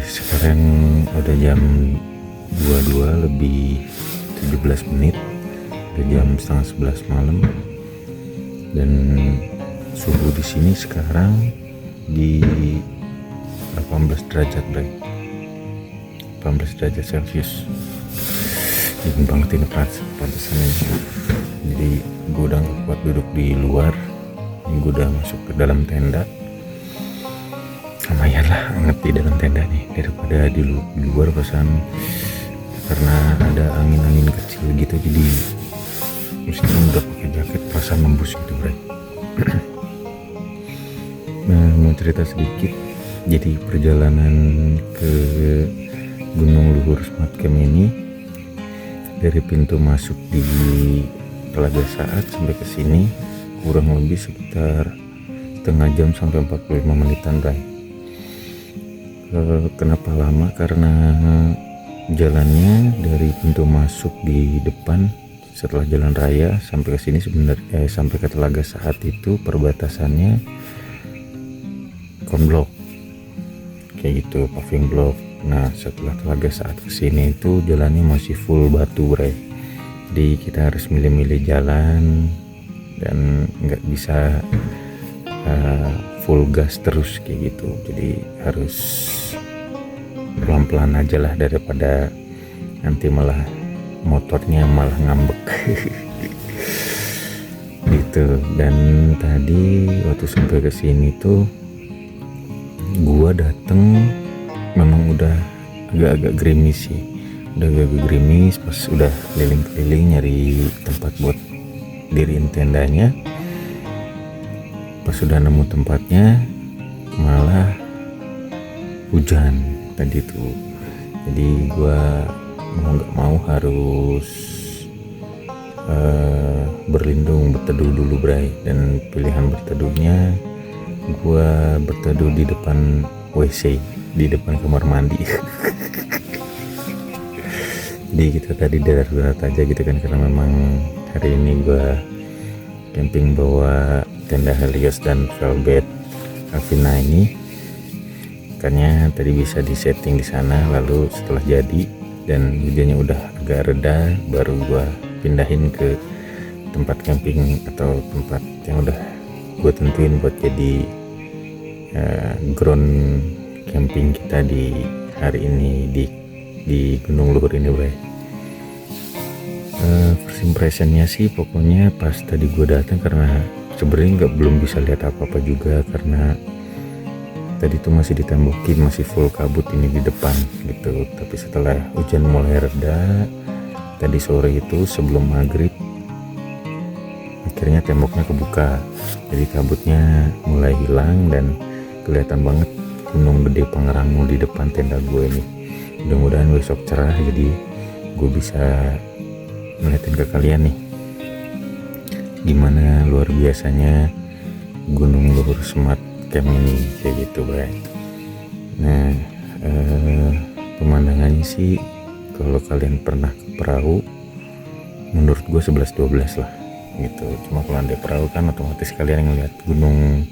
Sekarang udah jam 22 lebih 17 menit, udah jam setengah 11 malam, dan suhu di sini sekarang di 18 derajat, Bray. 18 derajat Celcius. Dingin banget ini pantesannya. Jadi gue udah gak kuat duduk di luar, gue udah masuk ke dalam tenda. Lumayan lah anget di dalam tenda nih daripada di luar kosan, karena ada angin-angin kecil gitu, jadi meskipun udah pakai jaket perasaan nembus gitu, Bray. Nah, mau cerita sedikit. Jadi perjalanan ke Gunung Luhur Smart Camp ini dari pintu masuk di Telaga Saat sampai ke sini kurang lebih sekitar setengah jam sampai 45 menitan, Bray. Kenapa lama? Karena jalannya dari pintu masuk di depan setelah jalan raya sampai ke sini sebenarnya sampai ke Telaga Saat itu perbatasannya konblok kayak gitu, paving block. Nah, setelah Telaga Saat ke sini itu jalannya masih full batu, Bray. Jadi kita harus milih-milih jalan dan nggak bisa full gas terus kayak gitu, jadi harus pelan-pelan aja lah daripada nanti malah motornya malah ngambek. Gitu. Dan tadi waktu sampai ke sini tuh gua dateng memang udah agak-agak gerimis sih, udah agak gerimis. Pas udah keliling-keliling nyari tempat buat diriin tendanya, pas sudah nemu tempatnya malah hujan tadi tuh. Jadi gua mau nggak mau harus berlindung, berteduh dulu, Bray. Dan pilihan berteduhnya gua berteduh di depan WC, di depan kamar mandi. Jadi kita tadi darat-darat aja gitu kan, karena memang hari ini gua camping bawa tenda Helios dan Velvet Avina ini, makanya tadi bisa disetting di sana. Lalu setelah jadi dan hujannya udah agak reda, baru gua pindahin ke tempat camping atau tempat yang udah gue tentuin buat jadi ground camping kita di hari ini di Gunung Luhur ini, Bray. First impressionnya sih pokoknya pas tadi gue datang, karena sebenarnya belum bisa lihat apa-apa juga karena tadi tuh masih ditembokin, masih full kabut ini di depan gitu. Tapi setelah hujan mulai reda tadi sore itu sebelum maghrib, akhirnya temboknya kebuka, jadi kabutnya mulai hilang dan kelihatan banget gunung gede Pangrango di depan tenda gue ini. Mudah-mudahan besok cerah jadi gue bisa ngeliatin ke kalian nih gimana luar biasanya Gunung Luhur Smart Camp ini kayak gitu, Bray. Nah, pemandangannya sih kalau kalian pernah ke perahu menurut gue 11-12 lah gitu. Cuma kalau anda perahu kan otomatis kalian ngeliat gunung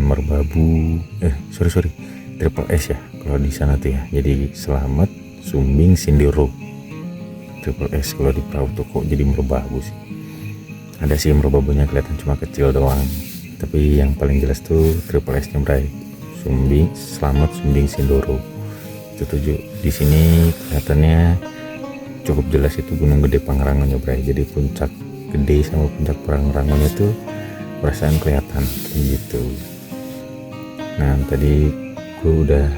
Merbabu, Triple S ya kalau di sana tuh ya. Jadi Selamet, Sumbing, Sindoro triple S. Kalau di perahu tuh kok jadi merbabu sih. Ada sih merbabunya kelihatan cuma kecil doang, tapi yang paling jelas tuh triple S nya Bray. Selamat Sumbing Sindoro. Itu tujuh di sini kelihatannya cukup jelas itu Gunung Gede Pangrangonya Bray. Jadi puncak gede sama puncak Pangrangonya tuh perasaan kelihatan gitu. Nah tadi gue udah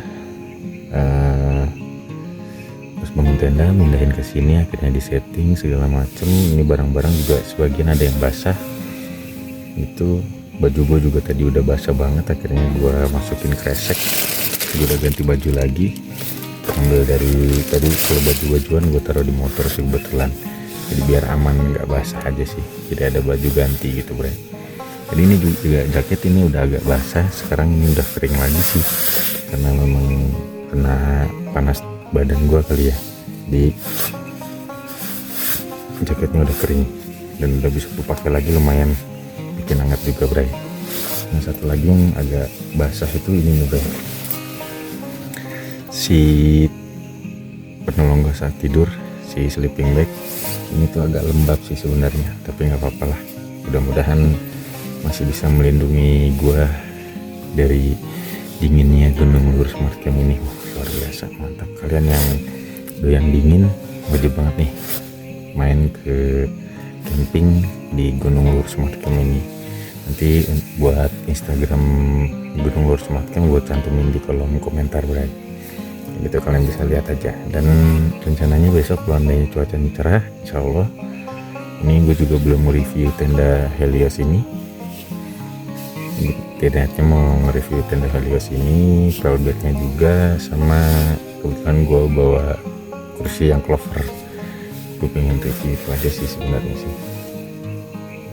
terus bangun tenda, mindahin ke sini, akhirnya di setting segala macem. Ini barang-barang juga sebagian ada yang basah. Itu baju gue juga tadi udah basah banget, akhirnya gue masukin kresek. Gue udah ganti baju lagi, ambil dari tadi kalau baju-bajuan gue taruh di motor sih kebetulan. Jadi biar aman, nggak basah aja sih. Jadi ada baju ganti gitu Bray. Jadi ini juga jaket ini udah agak basah, sekarang ini udah kering lagi sih, karena memang kena panas badan gua kali ya. Di jaketnya udah kering dan udah bisa dipakai lagi, lumayan bikin hangat juga Bray. Nah satu lagi yang agak basah itu ini nih Bray, si penolong gua saat tidur, si sleeping bag ini tuh agak lembab sih sebenarnya, tapi nggak apa-apa lah. Mudah-mudahan masih bisa melindungi gua dari dinginnya Gunung Luhur Smart Camp ini. Luar biasa mantap. Kalian yang doyan dingin wajib banget nih main ke camping di Gunung Luhur Smart Camp ini. Nanti buat Instagram Gunung Luhur Smart Camp gue cantumin di kolom komentar Bray. Gitu kalian bisa lihat aja. Dan rencananya besok kalau andainya cuacanya cerah, insya Allah ini gue juga belum mereview tenda Helios ini. Tidaknya mau nge-review tenda Helios ini, crowdbednya juga, sama kebetulan gue bawa kursi yang clover. Gue pengen review itu aja sih sebenarnya sih.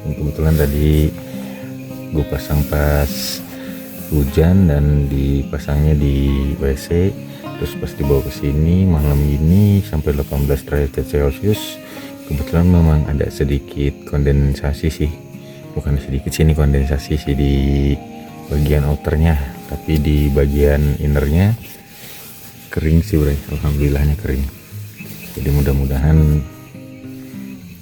Dan kebetulan tadi gue pasang pas hujan dan dipasangnya di WC, terus pas dibawa ke sini malam ini sampai 18 derajat Celcius. Kebetulan memang ada sedikit kondensasi sih, bukan sedikit sih, ini kondensasi sih di bagian outernya, tapi di bagian innernya kering sih Bray. Alhamdulillahnya kering. Jadi mudah-mudahan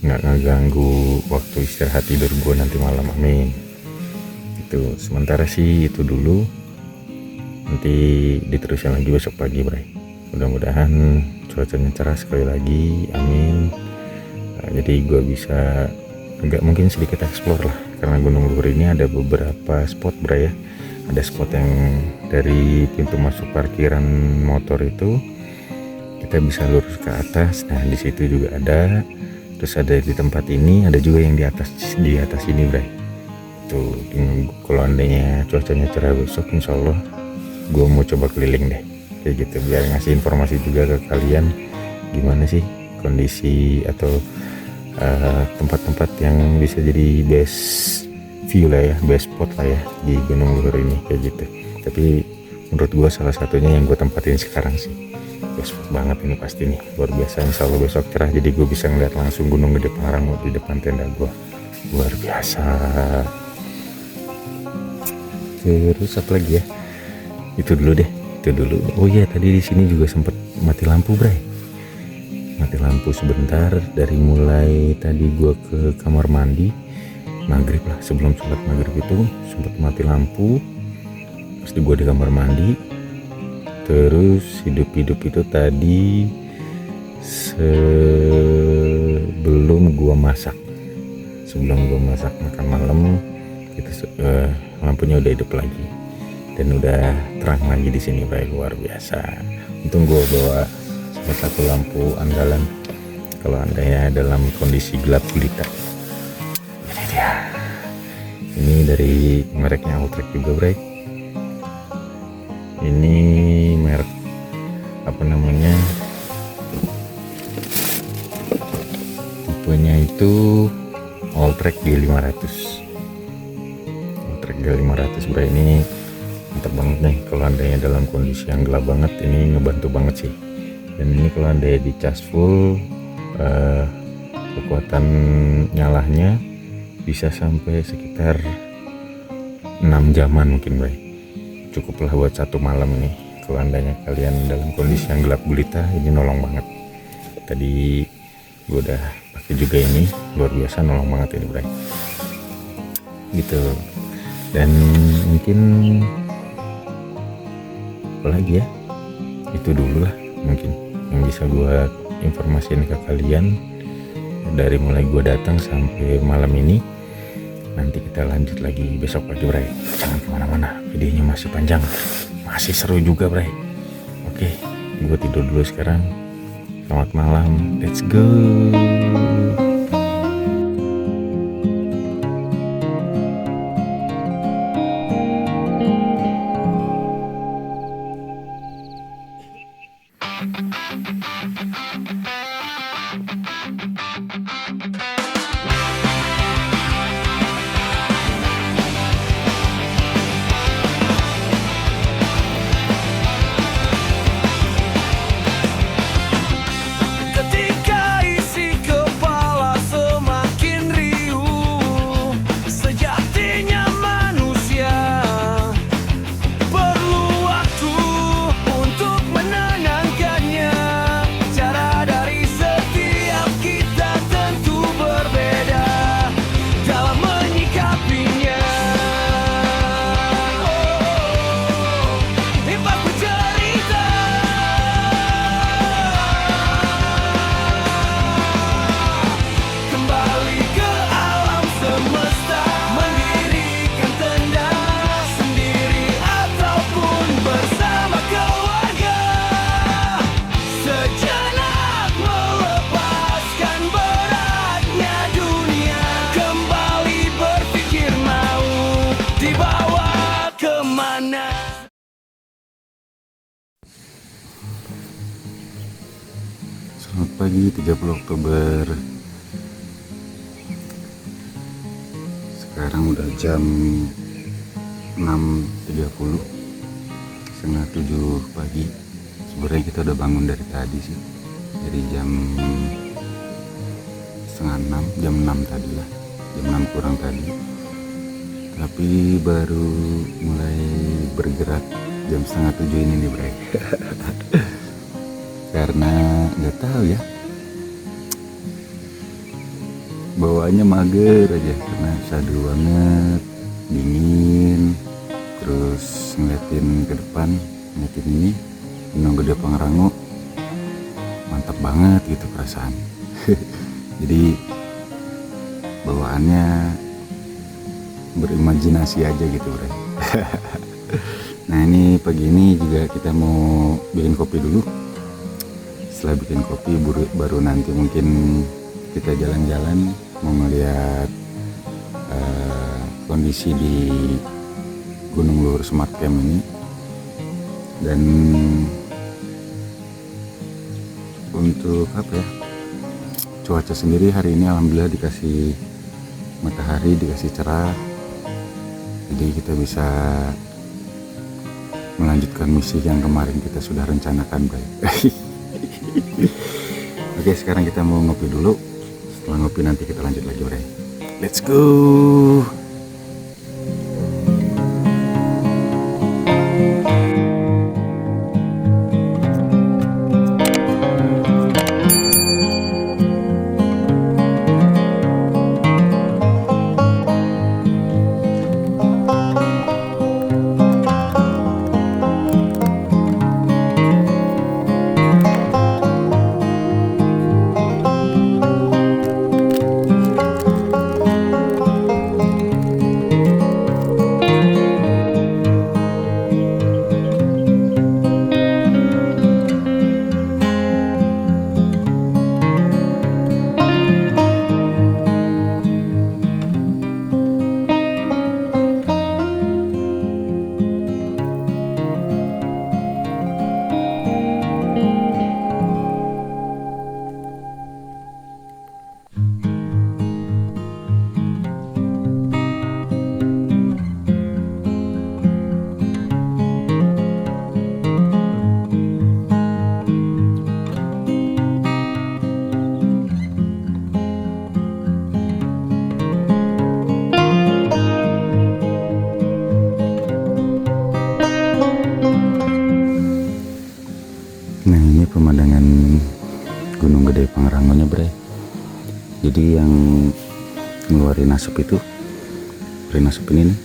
nggak ngeganggu waktu istirahat tidur gue nanti malam, amin. Itu sementara sih itu dulu, nanti diterusin lagi besok pagi Bray. Mudah-mudahan cuacanya cerah sekali lagi, amin. Nah, jadi gue bisa agak mungkin sedikit explore lah, karena Gunung Luhur ini ada beberapa spot Bray ya. Ada spot yang dari pintu masuk parkiran motor itu kita bisa lurus ke atas. Nah di situ juga ada, terus ada di tempat ini, ada juga yang di atas ini Bray. Tuh kalau andainya cuacanya cerah besok, insya Allah gue mau coba keliling deh kayak gitu, biar ngasih informasi juga ke kalian gimana sih kondisi atau tempat-tempat yang bisa jadi best view lah ya, best spot lah ya di Gunung Luhur ini kayak gitu. Tapi menurut gue salah satunya yang gue tempatin sekarang sih best spot banget ini pasti nih, luar biasa. Insya Allah besok cerah, jadi gue bisa ngeliat langsung Gunung Gede Pangrango di depan tenda gue, luar biasa. Terus apa lagi ya, itu dulu deh, itu dulu. Oh iya tadi di sini juga sempet mati lampu Bray, mati lampu sebentar. Dari mulai tadi gue ke kamar mandi maghrib lah, sebelum sholat maghrib itu sempat mati lampu. Pasti gue di kamar mandi. Terus hidup-hidup itu tadi sebelum gue masak makan malam itu lampunya udah hidup lagi dan udah terang lagi di sini Bray, luar biasa. Untung gue bawa satu lampu andalan kalau andainya dalam kondisi gelap gulita. Ini dia, ini dari mereknya Outrek juga Bray. Ini merek apa namanya, tipenya itu Outrek G500. Outrek G500 Bray, ini mantap banget nih kalau andainya dalam kondisi yang gelap banget, ini ngebantu banget sih. Dan ini kalau andainya di cas full, kekuatan nyalanya bisa sampai sekitar 6 jaman mungkin Bray. Cukuplah buat satu malam nih kalau andainya kalian dalam kondisi yang gelap gulita, ini nolong banget. Tadi gue udah pakai juga ini, luar biasa, nolong banget ini bray gitu. Dan mungkin apa lagi ya, itu dulu lah mungkin yang bisa gue informasiin ke kalian dari mulai gue datang sampai malam ini. Nanti kita lanjut lagi besok pagi bray, jangan kemana-mana, videonya masih panjang, masih seru juga bray. Oke, gue tidur dulu sekarang. Selamat malam, let's go. Ketika isi kepala semakin riuh, sejatinya manusia perlu waktu untuk menenangkannya. Cara dari setiap kita tentu berbeda dalam menyikapinya. Imbas bercerita, kembali ke alam semesta, mendirikan tenda sendiri ataupun bersama keluarga. Sejenak melepaskan beratnya dunia, kembali berpikir mau dibawa kemana. Selamat pagi 30 Oktober. Sekarang udah jam 6.30, setengah 7 pagi. Sebenarnya kita udah bangun dari tadi sih, dari jam setengah 6, jam 6 tadi lah, jam 6 kurang tadi. Tapi baru mulai bergerak jam setengah 7 ini nih bray. Karena nggak tahu ya, bawaannya mager aja karena syahdu banget, dingin, terus ngeliatin ke depan, ngeliatin ini Gunung Gede Pangrango, mantap banget gitu perasaan. Jadi bawaannya berimajinasi aja gitu bray. Nah ini pagi ini juga kita mau bikin kopi dulu. Setelah bikin kopi baru nanti mungkin kita jalan-jalan mau ngeliat kondisi di Gunung Luhur Smart Camp ini. Dan untuk apa ya, cuaca sendiri hari ini alhamdulillah dikasih matahari, dikasih cerah, jadi kita bisa melanjutkan misi yang kemarin kita sudah rencanakan bray. Oke, sekarang kita mau ngopi dulu. Setelah ngopi nanti kita lanjut lagi bray. Let's go. Nah ini pemandangan Gunung Gede Pangrangonya bre. Jadi yang ngeluarin asap itu, ngeluarin asap ini nih,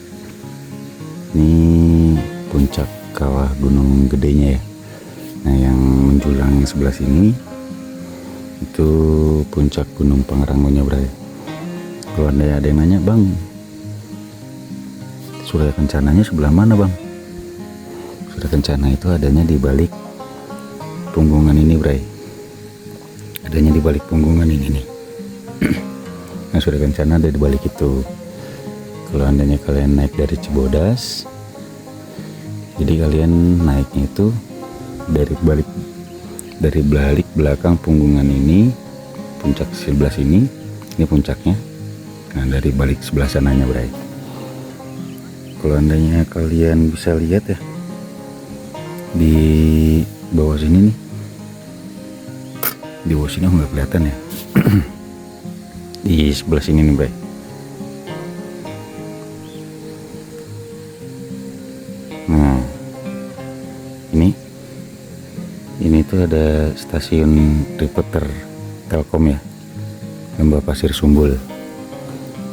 ini puncak kawah Gunung Gedenya ya. Nah yang menjulang sebelah sini itu puncak Gunung Pangrangonya Bray. Kalau ada yang nanya, bang, Surya Kencananya sebelah mana bang? Surya Kencana itu adanya di balik punggungan ini Bray. Adanya di balik punggungan ini nih. Nah Surya Kencana ada di balik itu. Kalau andanya kalian naik dari Cibodas, jadi kalian naiknya itu dari balik belakang punggungan ini, puncak sebelah sini, ini puncaknya. Nah dari balik sebelah sananya Bray. Kalau andanya kalian bisa lihat ya, di bawah sini nih, di bawah sini nggak kelihatan ya. Di sebelah sini nih Bray. Nah ini tuh ada stasiun repeater Telkom ya, Lembah Pasir Sumbul.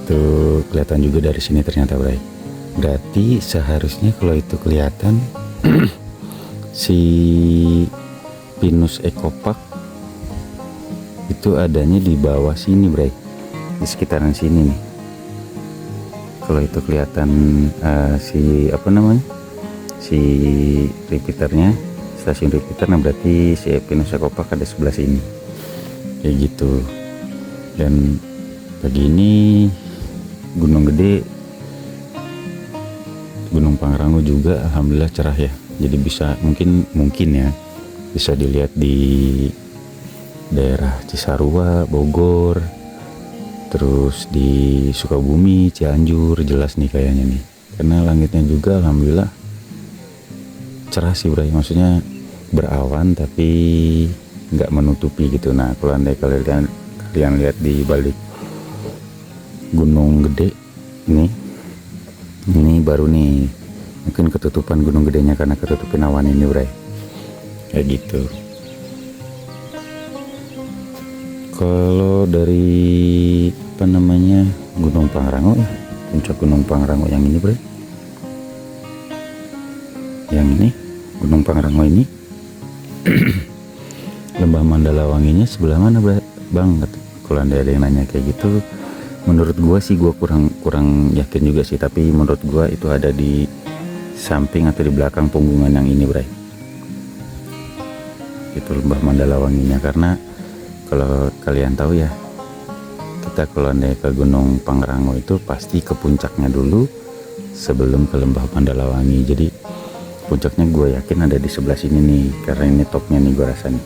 Tuh kelihatan juga dari sini ternyata Bray. Berarti seharusnya kalau itu kelihatan si Pinus Eco Park itu adanya di bawah sini Bray, di sekitaran sini nih. Kalau itu kelihatan si repeaternya, stasiun repeater, nah berarti si Pinus Eco Park ada sebelah sini kayak gitu. Dan pagi ini Gunung Gede, Gunung Pangrango juga alhamdulillah cerah ya. Jadi bisa mungkin ya bisa dilihat di daerah Cisarua, Bogor, terus di Sukabumi, Cianjur, jelas nih kayaknya nih. Karena langitnya juga alhamdulillah cerah sih Bray, maksudnya berawan tapi nggak menutupi gitu. Nah kalau andai kalian lihat di balik Gunung Gede ini baru nih mungkin ketutupan Gunung Gedenya karena ketutupin awan ini Bray, kayak gitu. Kalau dari Gunung Pangrango ya, puncak Gunung Pangrango yang ini Bray, yang ini Gunung Pangrango ini Lembah Mandalawanginya sebelah mana bang? Kalau ada yang nanya kayak gitu, menurut gua sih gua kurang yakin juga sih, tapi menurut gua itu ada di samping atau di belakang punggungan yang ini Bray. Itu Lembah Mandalawanginya, karena kalau kalian tahu ya, kita kalau naik ke Gunung Pangrango itu pasti ke puncaknya dulu sebelum ke Lembah Mandalawangi. Jadi puncaknya gue yakin ada di sebelah sini nih, karena ini topnya nih gue rasa nih.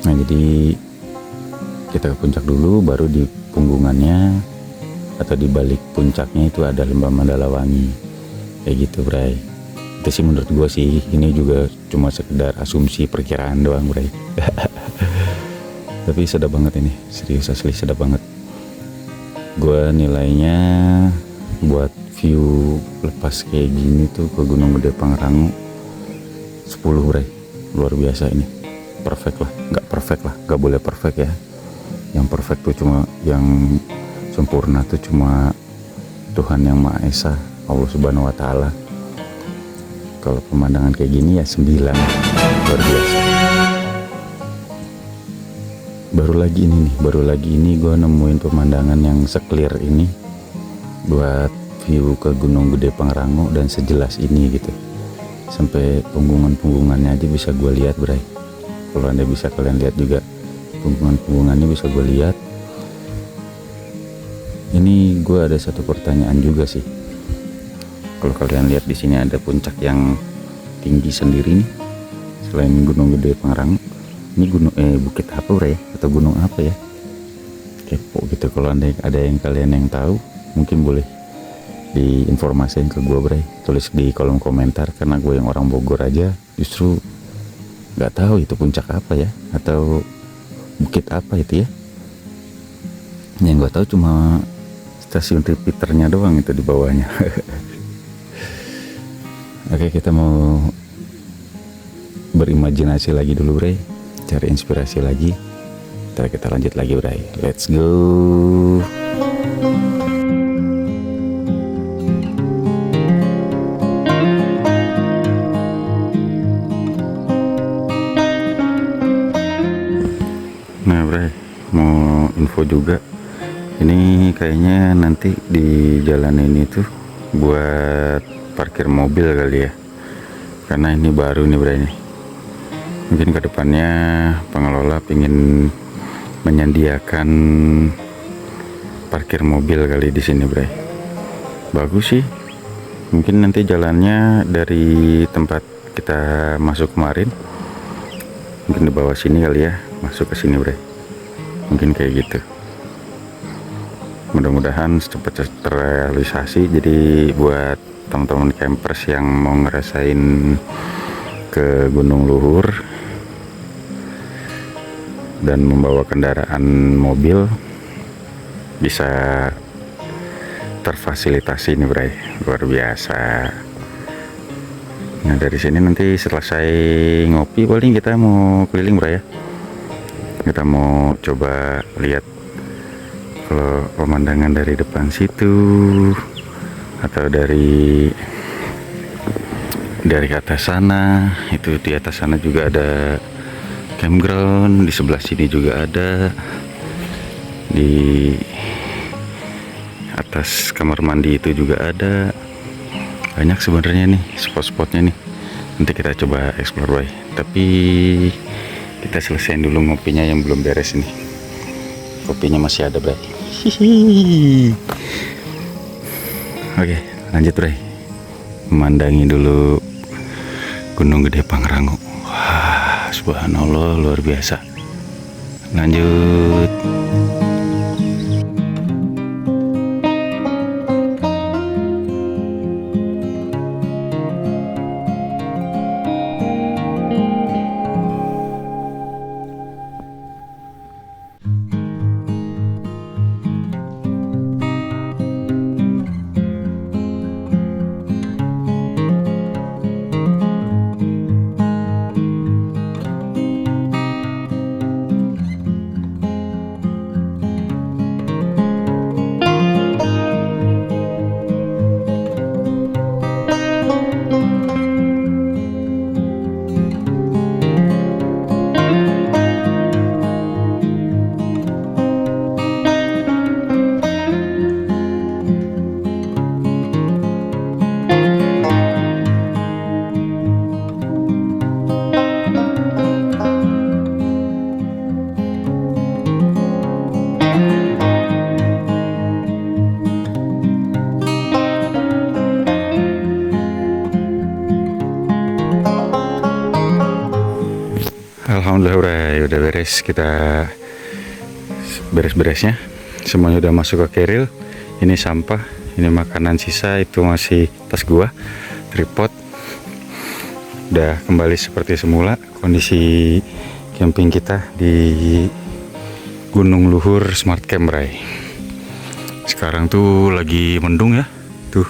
Nah jadi kita ke puncak dulu, baru di punggungannya atau di balik puncaknya itu ada Lembah Mandalawangi, kayak gitu Bray. Itu sih menurut gue sih, ini juga cuma sekedar asumsi perkiraan doang Bray. Tapi sedap banget ini, serius asli sedap banget. Gue nilainya buat view lepas kayak gini tuh ke Gunung Gede Pangrango 10 Bray, luar biasa ini. Perfect lah, nggak boleh perfect ya. Yang perfect tuh cuma, yang sempurna tuh cuma Tuhan Yang Maha Esa, Allah Subhanahu Wa Ta'ala. Kalau pemandangan kayak gini ya 9, luar biasa. Baru lagi ini gue nemuin pemandangan yang seklir ini buat view ke Gunung Gede Pangrango dan sejelas ini gitu. Sampai punggungannya aja bisa gue lihat Bray. Kalau anda bisa kalian lihat juga, punggungannya bisa gue lihat. Ini gue ada satu pertanyaan juga sih. Kalau kalian lihat di sini ada puncak yang tinggi sendiri nih, selain Gunung Gede Pangrango. Ini gunung bukit apa Bray, atau gunung apa ya? Kepo gitu. Kalau ada yang kalian yang tahu, mungkin boleh diinformasiin ke gue Bray, tulis di kolom komentar. Karena gue yang orang Bogor aja justru nggak tahu itu puncak apa ya, atau bukit apa itu ya. Yang gue tahu cuma stasiun repeaternya doang itu di bawahnya. Oke, kita mau berimajinasi lagi dulu Bray, cari inspirasi lagi. kita lanjut lagi Bray. Let's go. Nah Bray, mau info juga, ini kayaknya nanti di jalan ini tuh buat parkir mobil kali ya, karena ini baru nih Bray nih. Mungkin kedepannya pengelola ingin menyediakan parkir mobil kali di sini Bray. Bagus sih, mungkin nanti jalannya dari tempat kita masuk kemarin, mungkin di bawah sini kali ya, masuk ke sini Bray. Mungkin kayak gitu. Mudah-mudahan cepat terrealisasi. Jadi buat teman-teman campers yang mau ngerasain ke Gunung Luhur dan membawa kendaraan mobil bisa terfasilitasi nih Bray. Luar biasa. Nah dari sini nanti selesai ngopi paling kita mau keliling Bray ya. Kita mau coba lihat kalau pemandangan dari depan situ atau dari atas sana. Itu di atas sana juga ada campground, di sebelah sini juga ada, di atas kamar mandi itu juga ada. Banyak sebenarnya nih spot-spotnya nih, nanti kita coba explore Bray. Tapi kita selesaiin dulu ngopinya yang belum beres nih. Kopinya masih ada Bray. Oke lanjut Bray, memandangi dulu Gunung Gede Pangrango. Wah subhanallah, luar biasa. Lanjut. Alhamdulillah udah beres, kita beres-beresnya semuanya udah masuk ke keril. Ini sampah, ini makanan sisa, itu masih tas gua, tripod udah kembali seperti semula. Kondisi camping kita di Gunung Luhur Smart Camp Bray. Sekarang tuh lagi mendung ya, tuh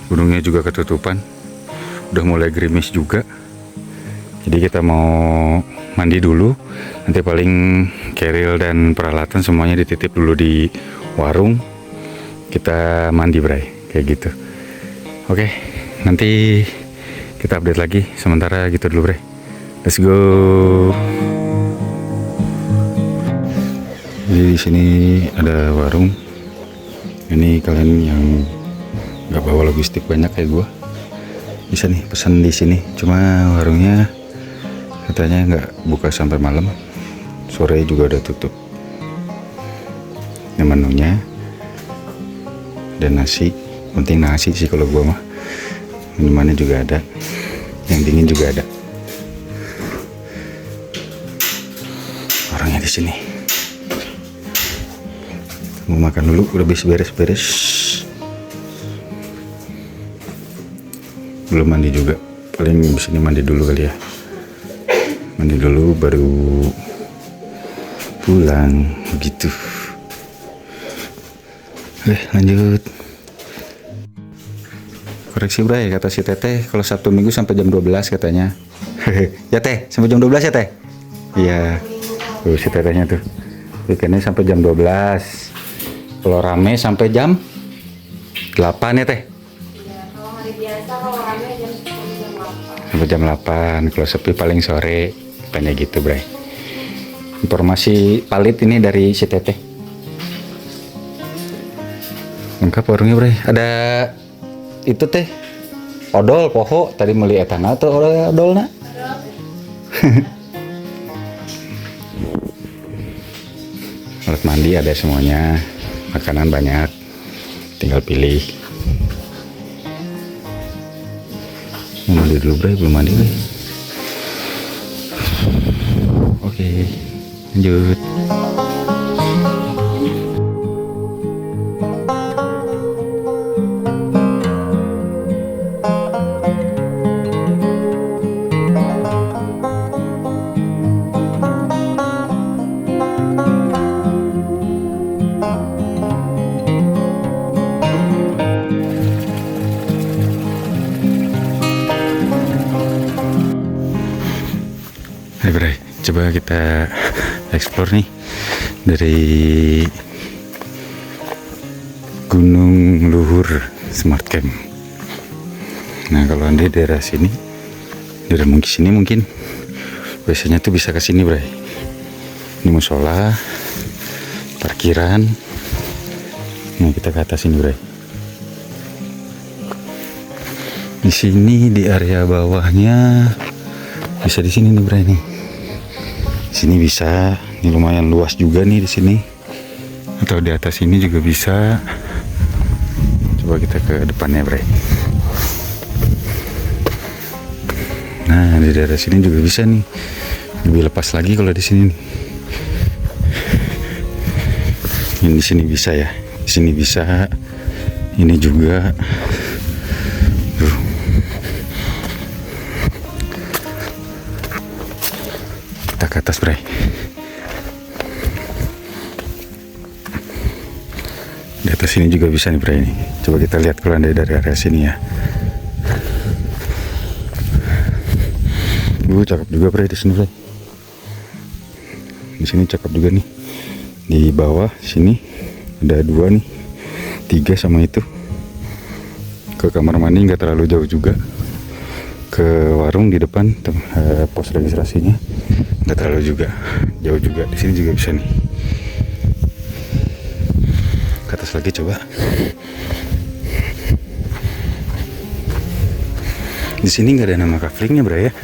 gunungnya juga ketutupan, udah mulai gerimis juga. Jadi kita mau mandi dulu, nanti paling keril dan peralatan semuanya dititip dulu di warung, kita mandi Bray, kayak gitu. Oke, nanti kita update lagi. Sementara gitu dulu Bray, let's go. Jadi di sini ada warung. Ini kalian yang nggak bawa logistik banyak kayak gua, bisa nih pesan di sini. Cuma warungnya katanya nggak buka sampai malam, sore juga udah tutup. Ini menunya dan nasi, penting nasi sih kalau gua mah. Minumannya juga ada, yang dingin juga ada. Orangnya di sini. Mau makan dulu, udah beres-beres. Belum mandi juga, paling di sini mandi dulu kali ya. Mandi dulu baru pulang begitu. Lanjut. Koreksi Bray, kata si Teteh kalau Sabtu Minggu sampai jam 12 katanya. Ya Teh, sampai jam 12 ya Teh? Iya. Tuh si tetehnya tuh. Weekendnya sampai jam 12. Kalau rame sampai jam 8 ya teh. Ya, kalau hari biasa kalau rame jam 8. Sampai jam 8. Kalau sepi paling sore. Katanya gitu, Bray. Informasi palit ini dari si teteh. Lengkap warungnya, Bray. Ada itu teh. Odol, poho. Tadi meli etana atau odolna? Alat mandi ada semuanya. Makanan banyak. Tinggal pilih. Mau mandi dulu, Bray. Belum mandi, Bray. Oke, lanjut. Hai Bray, coba kita explore nih dari Gunung Luhur Smart Camp. Nah kalau anda di daerah sini, daerah mungkin sini mungkin biasanya tuh bisa ke sini Bray. Ini musola, parkiran. Nah kita ke atas ini Bray. Di sini di area bawahnya bisa di sini nih Bray nih. Sini bisa, ini lumayan luas juga nih di sini. Atau di atas ini juga bisa. Coba kita ke depannya Bray. Nah di daerah sini juga bisa nih. Lebih lepas lagi kalau di sini nih. Ini di sini bisa ya. Di sini bisa. Ini juga. Tuh. Kita ke atas Bray. Di atas sini juga bisa nih Bray ini. Coba kita lihat kalau dari area sini ya. Cakep juga Bray di sini Bray. Di sini cakep juga nih. Di bawah sini ada 2 nih, 3 sama itu. Ke kamar mandi nggak terlalu jauh juga. Ke warung di depan pos registrasinya nggak terlalu juga jauh juga. Di sini juga bisa nih. Ke atas lagi coba. Di sini nggak ada nama kaflingnya Bray ya.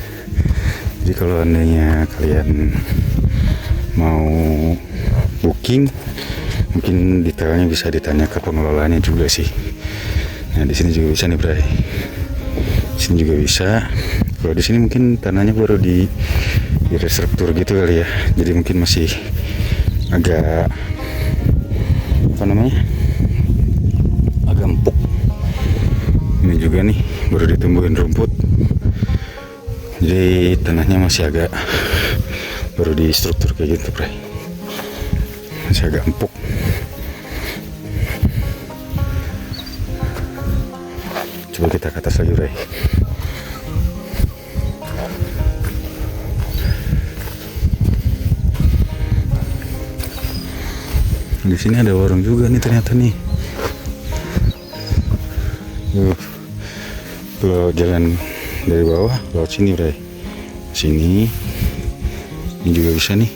Jadi kalau andainya kalian mau booking, mungkin detailnya bisa ditanya ke pengelolanya juga sih. Nah di sini juga bisa nih Bray. Di sini juga bisa. Kalau di sini mungkin tanahnya baru di restruktur gitu kali ya. Jadi mungkin masih agak apa namanya? Agak empuk. Ini juga nih baru ditumbuhin rumput. Jadi tanahnya masih agak baru di struktur kayak gitu Bray. Masih agak empuk. Coba kita ke atas lagi Bray. Di sini ada warung juga nih ternyata nih. Kalau jalan dari bawah lewat sini Bray. Sini. Ini juga bisa nih.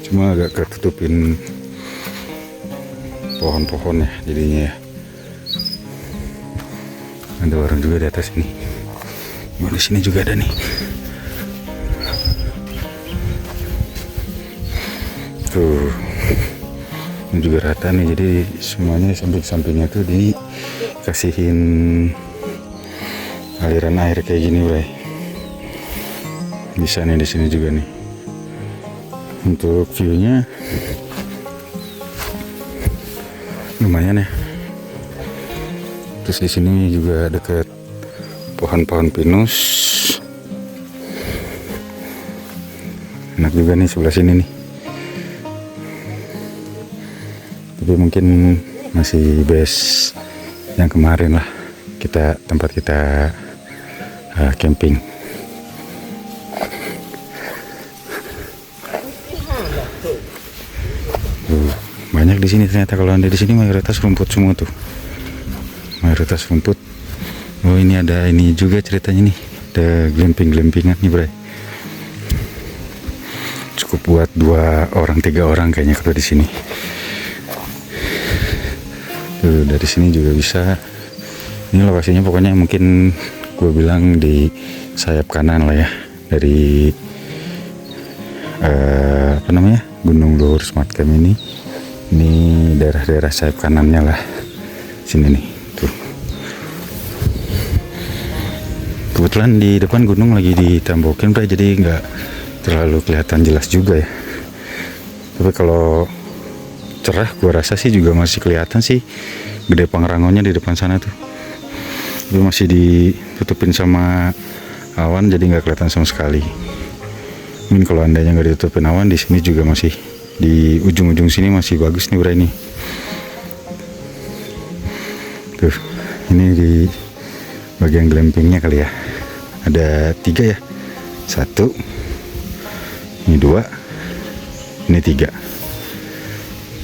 Cuma agak ketutupin pohon-pohon ya jadinya ya. Ada warung juga di atas ini. Di sini juga ada nih. Tuh. Ini juga rata nih. Jadi semuanya samping-sampingnya tuh dikasihin aliran air kayak gini Bray. Bisa nih di sini juga nih. Untuk view-nya lumayan ya. Terus di sini juga dekat pohon-pohon pinus. Enak juga nih sebelah sini nih. Tapi mungkin masih best yang kemarin lah. Tempat kita camping. Tuh, banyak di sini ternyata. Kalau anda di sini mayoritas rumput semua tuh, mayoritas rumput. Oh ini ada ini juga ceritanya nih, ada glampingan nih bray. Cukup buat 2 orang 3 orang kayaknya kalau di sini. Tuh dari sini juga bisa. Ini lokasinya pokoknya mungkin gue bilang di sayap kanan lah ya, dari apa namanya, Gunung Luhur Smart Camp ini daerah-daerah sayap kanannya lah sini nih. Tuh kebetulan di depan gunung lagi ditambokin bray, jadi nggak terlalu kelihatan jelas juga ya. Tapi kalau cerah gua rasa sih juga masih kelihatan sih Gede Pangrangonya di depan sana tuh. Itu masih ditutupin sama awan, jadi nggak kelihatan sama sekali. Mungkin kalau andanya nggak ditutupin awan, di sini juga masih, di ujung-ujung sini masih bagus nih bray ini. Tuh ini di bagian glampingnya kali ya, ada 3 ya, 1, ini 2, ini 3,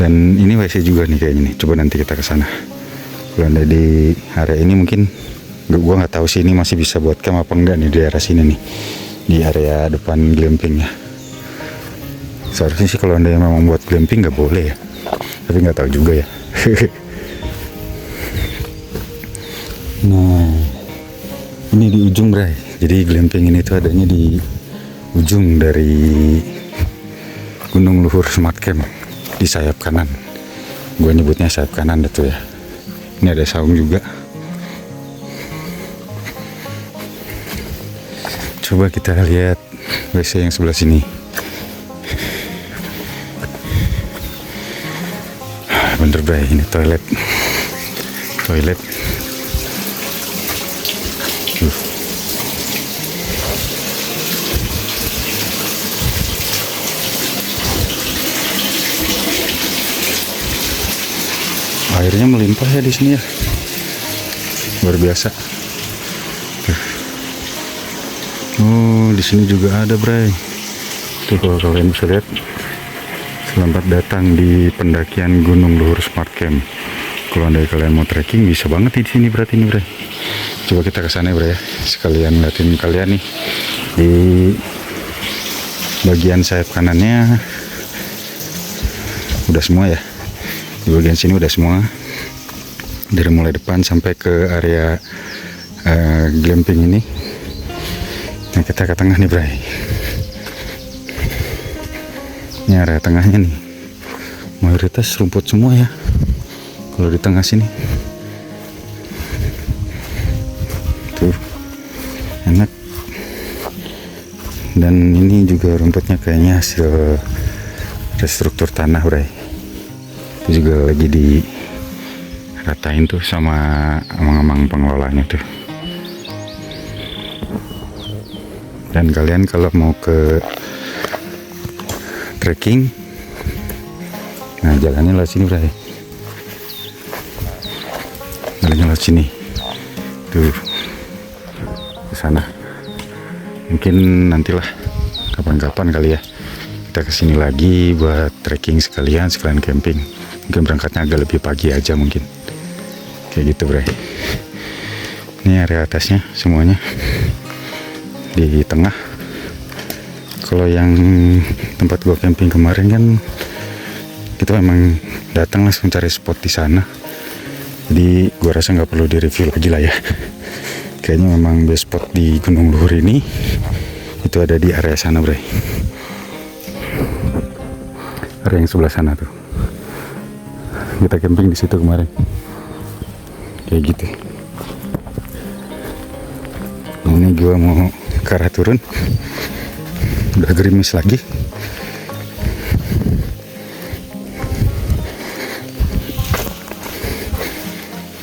dan ini WC juga nih kayaknya nih. Coba nanti kita ke sana. Kalau anda di area ini mungkin gua nggak tahu sih ini masih bisa buat camp apa enggak nih di daerah sini nih, di area depan glampingnya. Seharusnya sih kalau anda yang memang buat glamping nggak boleh ya, tapi nggak tahu juga ya. Nah ini di ujung bray, jadi glamping ini tuh adanya di ujung dari Gunung Luhur Smart Camp, di sayap kanan. Gue nyebutnya sayap kanan itu ya. Ini ada saung juga. Coba kita lihat WC yang sebelah sini. Bener bray, ini toilet. Airnya melimpah ya di sini ya, luar biasa. Oh di sini juga ada bray. Tuh kalau kalian bisa lihat, selamat datang di pendakian Gunung Luhur Smart Camp. Kalau anda kalian mau trekking bisa banget di sini berarti ini bray. Coba kita ke sana bray ya, sekalian liatin kalian nih di bagian sayap kanannya udah semua ya. Di bagian sini udah semua, dari mulai depan sampai ke area glamping ini. Nah kita ke tengah nih bray. Ini area tengahnya nih, mayoritas rumput semua ya kalau di tengah sini. Tuh enak. Dan ini juga rumputnya kayaknya hasil restruktur tanah bray. Itu juga lagi diratain tuh sama amang-amang pengelolanya tuh. Dan kalian kalau mau ke trekking, nah jalannya lewat sini bray, jalannya lewat sini tuh ke sana. Mungkin nantilah kapan-kapan kali ya kita kesini lagi buat trekking sekalian camping. Mungkin berangkatnya agak lebih pagi aja mungkin, kayak gitu bray. Ini area atasnya semuanya di tengah. Kalau yang tempat gua camping kemarin kan kita memang datang langsung cari spot di sana, jadi gua rasa nggak perlu direview lagi lah ya. Kayaknya memang best spot di Gunung Luhur ini itu ada di area sana bray, area yang sebelah sana tuh. Kita camping di situ kemarin, kayak gitu. Ini gua mau ke arah turun, udah gerimis lagi.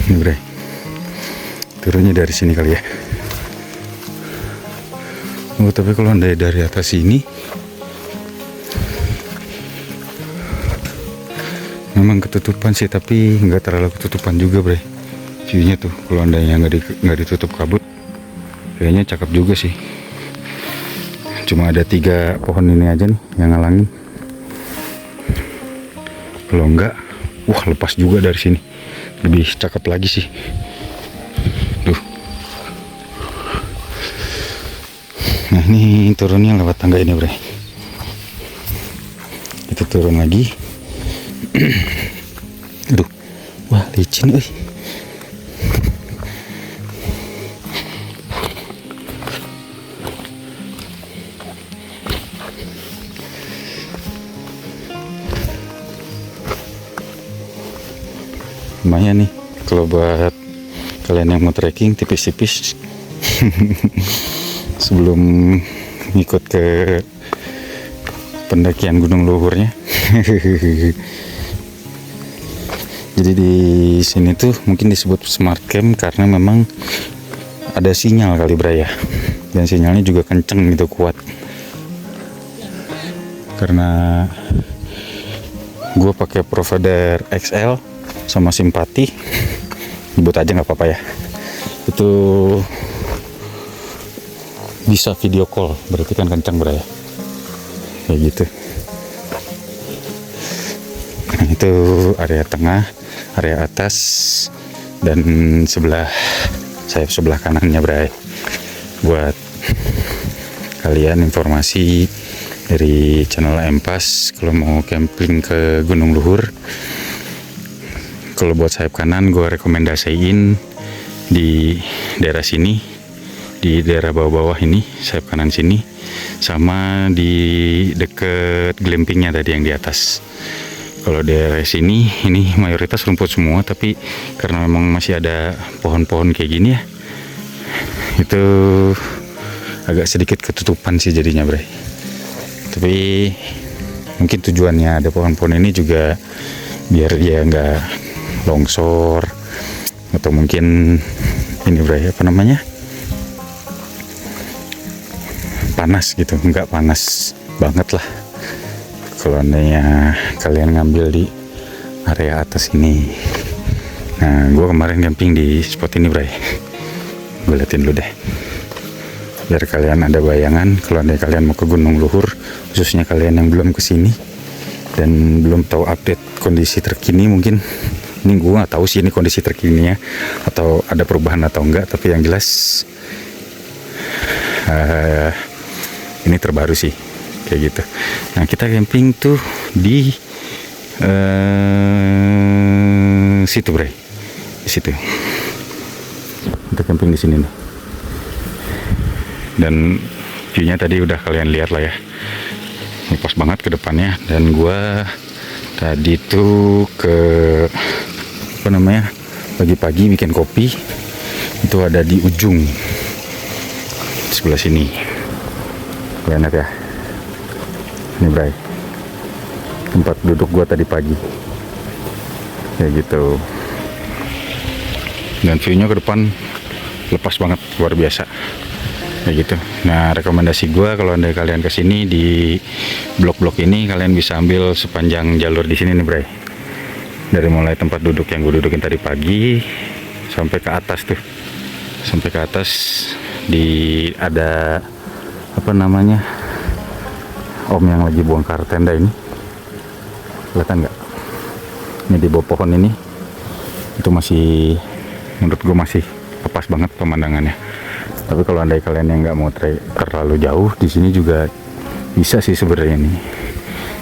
Ini bray, turunnya dari sini kali ya. Oh tapi kalau anda dari atas sini memang ketutupan sih, tapi nggak terlalu ketutupan juga bray. View-nya tuh kalau anda yang nggak ditutup kabut, kayaknya cakep juga sih. Cuma ada 3 pohon ini aja nih yang ngalangin. Kalau enggak, wah lepas juga dari sini. Lebih cakep lagi sih. Tuh. Nah ini turunnya lewat tangga ini bre. Itu turun lagi. Aduh, wah licin euy. Lumayan nih kalau buat kalian yang mau trekking tipis-tipis sebelum ngikut ke pendakian Gunung Luhurnya. Jadi di sini tuh mungkin disebut smart camp karena memang ada sinyal kali Bray ya, dan sinyalnya juga kenceng gitu, kuat. Karena gue pakai provider XL sama Simpati, sebut aja nggak apa-apa ya, itu bisa video call, berarti kan kencang Bray ya, kayak gitu. Nah itu area tengah, area atas, dan sayap sebelah kanannya Bray. Buat kalian informasi dari channel Empas, kalau mau camping ke Gunung Luhur, kalau buat sayap kanan gue rekomendasiin di daerah sini, di daerah bawah-bawah ini, sayap kanan sini, sama di deket glampingnya tadi yang di atas. Kalau daerah sini ini mayoritas rumput semua, tapi karena memang masih ada pohon-pohon kayak gini ya, itu agak sedikit ketutupan sih jadinya Bray. Tapi mungkin tujuannya ada pohon-pohon ini juga biar dia nggak longsor, atau mungkin ini Bray, apa namanya, panas gitu, nggak panas banget lah kalau andainya kalian ngambil di area atas ini. Nah gue kemarin camping di spot ini Bray, gue liatin dulu deh biar kalian ada bayangan kalau andai kalian mau ke Gunung Luhur, khususnya kalian yang belum kesini dan belum tahu update kondisi terkini. Mungkin ini gue nggak tahu sih ini kondisi terkininya atau ada perubahan atau enggak, tapi yang jelas ini terbaru sih kayak gitu. Nah kita camping tuh di situ Bray, di situ kita camping di sini nih, dan view-nya tadi udah kalian lihat lah ya, ini pas banget ke depannya. Dan gua tadi tuh ke apa namanya, pagi-pagi bikin kopi, itu ada di ujung di sebelah sini, kalian lihat ya, ini Bray, tempat duduk gua tadi pagi kayak gitu. Dan view-nya ke depan lepas banget, luar biasa kayak gitu. Nah rekomendasi gua kalau anda kalian kesini di blok-blok ini, kalian bisa ambil sepanjang jalur di sini nih Bray, dari mulai tempat duduk yang gue dudukin tadi pagi sampai ke atas tuh, sampai ke atas di ada apa namanya, om yang lagi bongkar tenda ini, kelihatan nggak? Ini di bawah pohon ini, itu masih menurut gue masih lepas banget pemandangannya. Tapi kalau andai kalian yang nggak mau terlalu jauh, di sini juga bisa sih sebenarnya nih,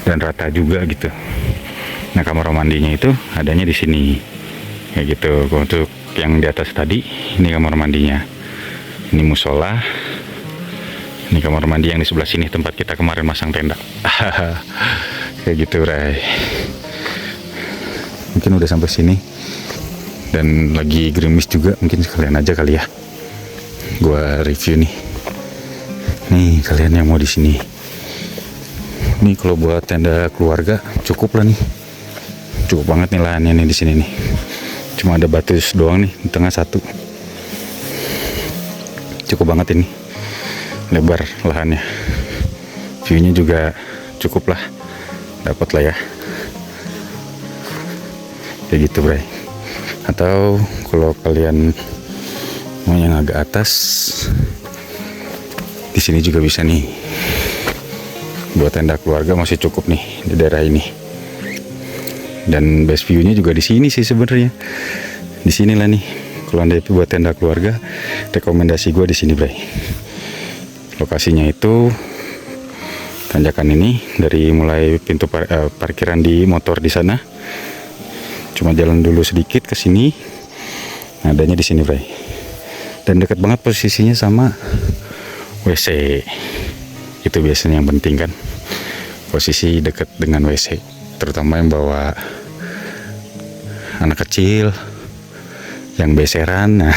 dan rata juga gitu. Nah kamar mandinya itu adanya di sini kayak gitu. Untuk yang di atas tadi, ini kamar mandinya, ini musola, ini kamar mandi yang di sebelah sini tempat kita kemarin masang tenda. Kayak gitu Bray. Mungkin udah sampai sini dan lagi gerimis juga, mungkin sekalian aja kali ya gua review nih. Nih kalian yang mau di sini, nih kalau buat tenda keluarga cukup lah nih, cukup banget nih lahannya nih di sini nih. Cuma ada batu doang nih di tengah satu, cukup banget ini lebar lahannya. View-nya juga cukup lah, dapat lah ya kayak gitu Bray. Atau kalau kalian mau yang agak atas, di sini juga bisa nih buat tenda keluarga, masih cukup nih di daerah ini. Dan best view-nya juga di sini sih sebenarnya. Di sinilah nih. Kalau Anda buat tenda keluarga, rekomendasi gue di sini, Bray. Lokasinya itu tanjakan ini dari mulai pintu parkiran di motor di sana. Cuma jalan dulu sedikit ke sini. Nah, adanya di sini, Bray. Dan dekat banget posisinya sama WC. Itu biasanya yang penting kan. Posisi dekat dengan WC, terutama yang bawa anak kecil yang beseran. Nah,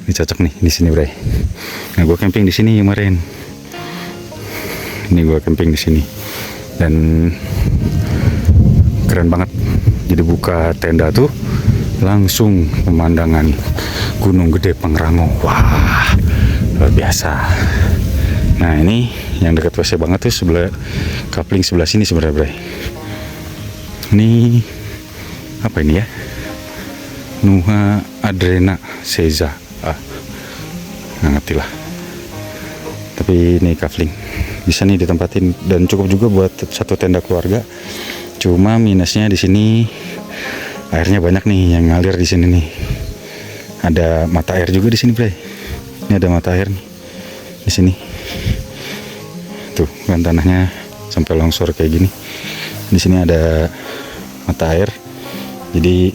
ini cocok nih di sini, Bray. Nah, gue camping di sini kemarin. Ini gue camping di sini dan keren banget. Jadi buka tenda tuh langsung pemandangan Gunung Gede Pangrango. Wah, luar biasa. Nah, ini yang dekat WC banget tuh sebelah kapling sebelah sini sebenarnya, Bray. Ini apa ini ya? Nuha Adrena Seza. Nggak ngerti lah. Tapi ini kafling bisa nih ditempatin dan cukup juga buat satu tenda keluarga. Cuma minusnya di sini airnya banyak nih yang ngalir di sini nih. Ada mata air juga di sini, Bray. Ini ada mata air nih di sini. Tuh kan tanahnya sampai longsor kayak gini. Di sini ada mata air. Jadi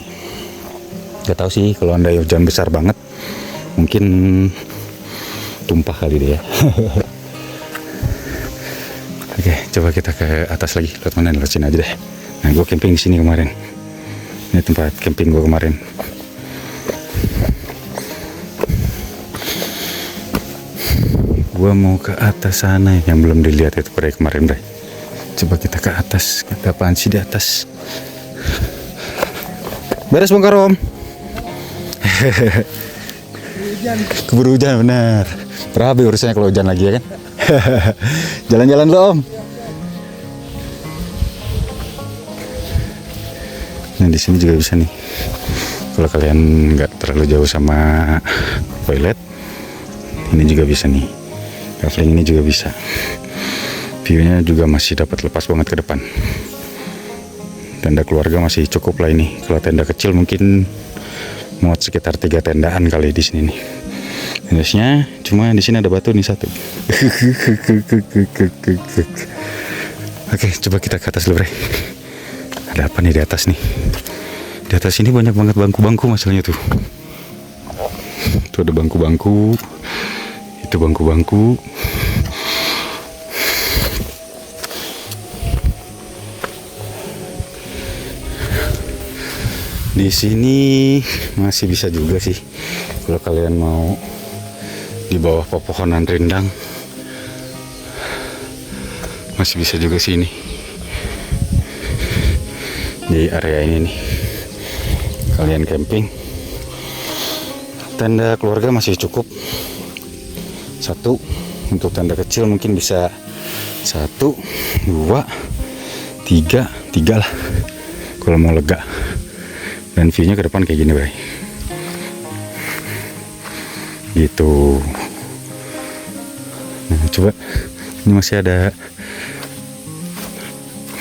gak tahu sih kalau Anda hujan besar banget mungkin tumpah kali deh ya. Oke, coba kita ke atas lagi. Lewat mana? Lewat sini aja deh. Nah, gue camping di sini kemarin. Ini tempat camping gue kemarin. Gue mau ke atas sana yang belum dilihat itu kemarin, Bray. Coba kita ke atas. Ada apaan sih di atas? Beres bongkar, Om. Keburu hujan, benar. Berabe urusannya kalau hujan lagi ya kan. Jalan-jalan dulu, Om. Nah, di sini juga bisa nih. Kalau kalian nggak terlalu jauh sama toilet, ini juga bisa nih. Kafling ini juga bisa. View-nya juga masih dapat lepas banget ke depan. Tenda keluarga masih cukup lah ini. Kalau tenda kecil mungkin muat sekitar 3 tendaan kali di sini nih. Tendasnya cuma di sini ada batu nih satu. Oke, coba kita ke atas dulu, Bray. Ada apa nih di atas nih? Di atas ini banyak banget bangku-bangku masalahnya tuh. Tuh ada bangku-bangku. Itu bangku-bangku. Di sini masih bisa juga sih kalau kalian mau di bawah pepohonan rindang, masih bisa juga sih ini di area ini nih kalian camping. Tenda keluarga masih cukup satu, untuk tenda kecil mungkin bisa 1, 2, 3 lah kalau mau lega. Dan view-nya ke depan kayak gini, Bray. Gitu. Nah, coba ini masih ada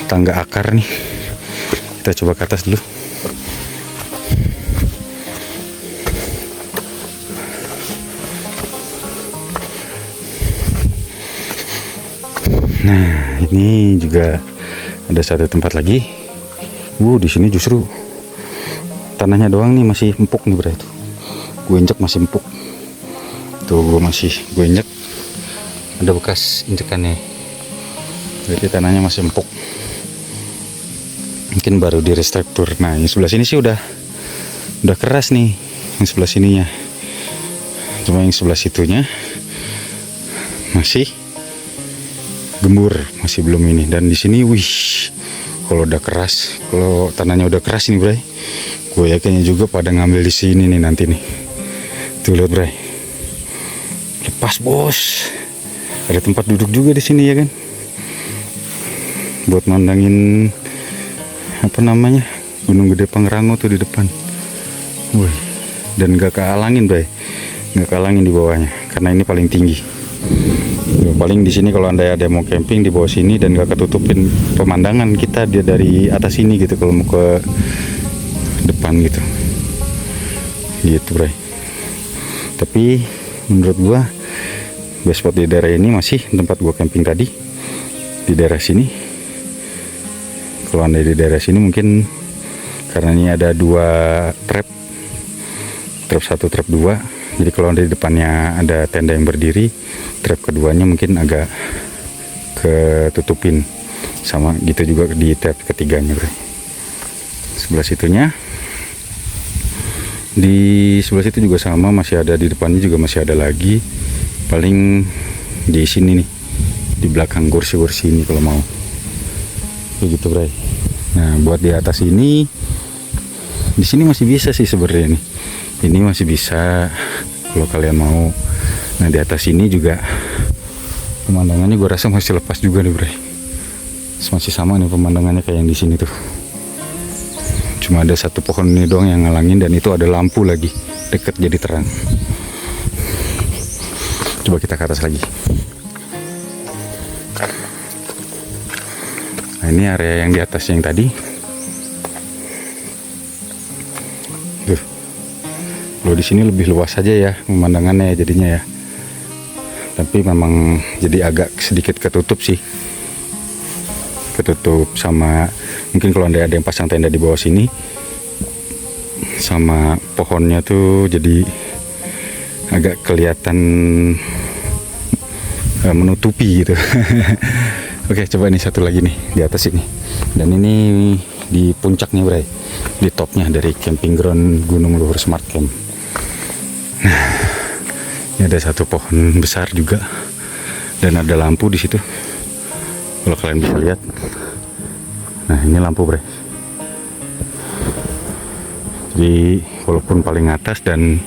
tangga akar nih. Kita coba ke atas dulu. Nah, ini juga ada satu tempat lagi. Di sini justru tanahnya doang nih masih empuk nih, Bray. Tuh gue injek masih empuk. Tuh gue injek ada bekas injekannya. Berarti tanahnya masih empuk. Mungkin baru direstruktur. Nah, yang sebelah sini sih udah keras nih. Yang sebelah sininya. Cuma yang sebelah situnya masih gembur, masih belum ini. Dan di sini kalau udah keras, kalau tanahnya udah keras ini, Bray, gue yakinnya juga pada ngambil di sini nih nanti nih. Tuh lihat, Bray, lepas bos. Ada tempat duduk juga di sini ya kan, buat mandangin apa namanya Gunung Gede Pangrango tuh di depan. Dan gak kehalangin, Bray, gak kehalangin di bawahnya karena ini paling tinggi. Ya, paling di sini kalau anda ada mau camping di bawah sini dan gak ketutupin pemandangan kita dia dari atas sini gitu kalau mau ke depan gitu. Gitu, Bray. Tapi menurut gua best spot di daerah ini masih tempat gua camping tadi. Di daerah sini. Kalau anda di daerah sini mungkin karena ini ada 2 trap. Trap 1, trap 2. Jadi kalau di depannya ada tenda yang berdiri, trap keduanya mungkin agak ketutupin. Sama gitu juga di trap ketiganya, Bro. Sebelah situnya. Di sebelah situ juga sama, masih ada, di depannya juga masih ada lagi. Paling di sini nih, di belakang kursi-kursi ini kalau mau. Kayak gitu, Bro. Nah, buat di atas ini, di sini masih bisa sih sebenarnya nih. Ini masih bisa kalau kalian mau. Nah, di atas ini juga pemandangannya gue rasa masih lepas juga nih, Bro. Masih sama nih pemandangannya kayak yang di sini tuh. Cuma ada 1 pohon ini doang yang ngalangin, dan itu ada lampu lagi deket jadi terang. Coba kita ke atas lagi. Nah, ini area yang di atas yang tadi. Loh, di sini lebih luas aja ya pemandangannya jadinya ya. Tapi memang jadi agak sedikit ketutup sih. Ketutup sama mungkin kalau ada yang pasang tenda di bawah sini, sama pohonnya tuh jadi agak kelihatan menutupi gitu. Oke, coba nih satu lagi nih di atas ini. Dan ini di puncaknya, Bray. Di topnya dari camping ground Gunung Luhur Smart Camp. Nah, ini ada 1 pohon besar juga, dan ada lampu di situ. Kalau kalian bisa lihat, nah ini lampu, Bray. Jadi walaupun paling atas, dan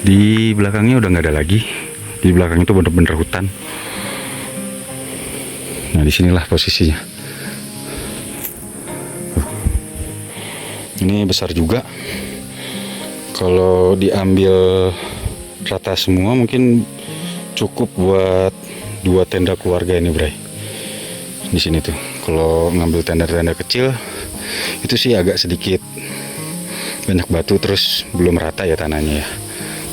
di belakangnya udah nggak ada lagi. Di belakang itu bener-bener hutan. Nah, disinilah posisinya. Ini besar juga. Kalau diambil rata semua mungkin cukup buat 2 tenda keluarga ini, Bray. Di sini tuh. Kalau ngambil tenda-tenda kecil itu sih agak sedikit banyak batu, terus belum rata ya tanahnya ya.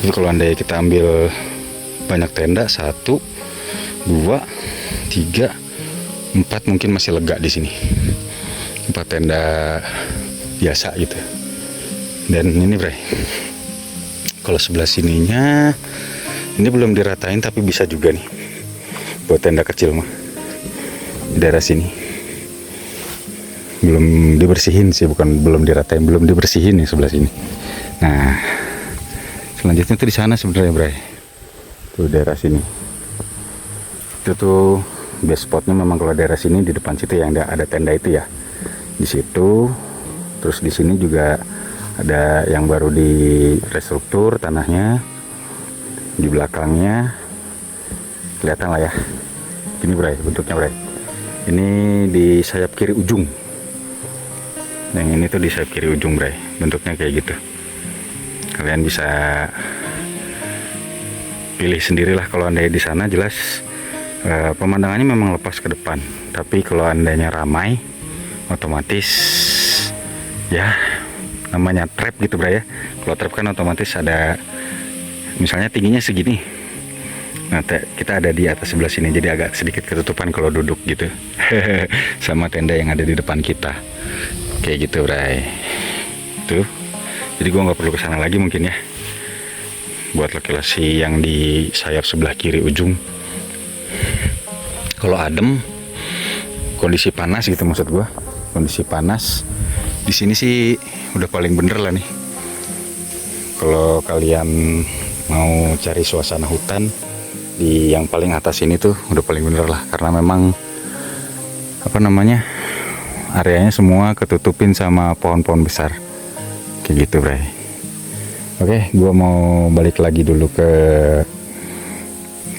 Jadi kalau andai kita ambil banyak tenda, 1, 2, 3, 4 mungkin masih lega di sini. 4 tenda biasa gitu. Dan ini, Bray, kalau sebelah sininya ini belum diratain, tapi bisa juga nih buat tenda kecil mah. Di daerah sini belum dibersihin sih, bukan belum diratain, belum dibersihin nih sebelah sini. Nah, selanjutnya tuh di sana sebenarnya, Bray. Tuh daerah sini. Itu tuh best spotnya memang kalau daerah sini, di depan situ yang ada tenda itu ya. Di situ. Terus di sini juga ada yang baru di restruktur tanahnya. Di belakangnya kelihatan lah ya. Ini, Bray, bentuknya, Bray. Ini di sayap kiri ujung. Yang ini tuh di sayap kiri ujung, Bray. Bentuknya kayak gitu. Kalian bisa pilih sendirilah. Kalau anda di sana jelas pemandangannya memang lepas ke depan. Tapi kalau andanya ramai, otomatis ya namanya trap gitu, Bray ya. Kalau trap kan otomatis ada, misalnya tingginya segini. Nah, kita ada di atas sebelah sini, jadi agak sedikit ketutupan kalau duduk gitu. Sama tenda yang ada di depan kita. Kayak gitu, Bray. Tuh. Jadi gua nggak perlu ke sana lagi mungkin ya. Buat lokasi yang di sayap sebelah kiri ujung. Kalau adem, kondisi panas gitu maksud gua. Kondisi panas. Di sini sih udah paling bener lah nih. Kalau kalian mau cari suasana hutan, di yang paling atas ini tuh udah paling bener lah, karena memang apa namanya, areanya semua ketutupin sama pohon-pohon besar kayak gitu, Bray. Oke, gua mau balik lagi dulu ke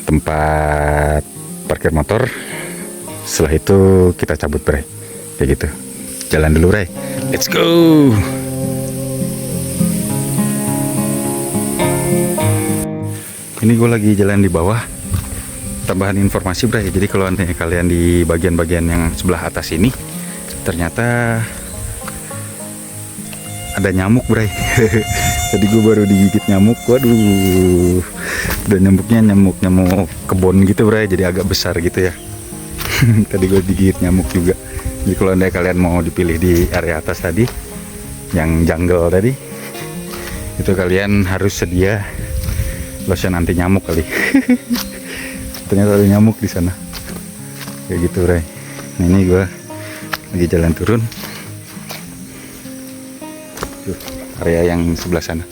tempat parkir motor. Setelah itu kita cabut, Bray, kayak gitu. Jalan dulu, Bray, let's go. Ini gue lagi jalan di bawah. tambahan informasi Bray. Jadi kalau nanti kalian di bagian-bagian yang sebelah atas ini ternyata ada nyamuk Bray. Tadi gue baru digigit nyamuk. Waduh, udah nyamuknya nyamuk kebon gitu Bray, jadi agak besar gitu ya. Tadi gue digigit nyamuk juga. Jadi kalau anda kalian mau dipilih di area atas tadi, yang jungle tadi, itu kalian harus sedia lotion anti nyamuk kali. Ternyata ada nyamuk di sana. Kayak gitu Bray. Nah, ini gue lagi jalan turun. Tuh, area yang sebelah sana.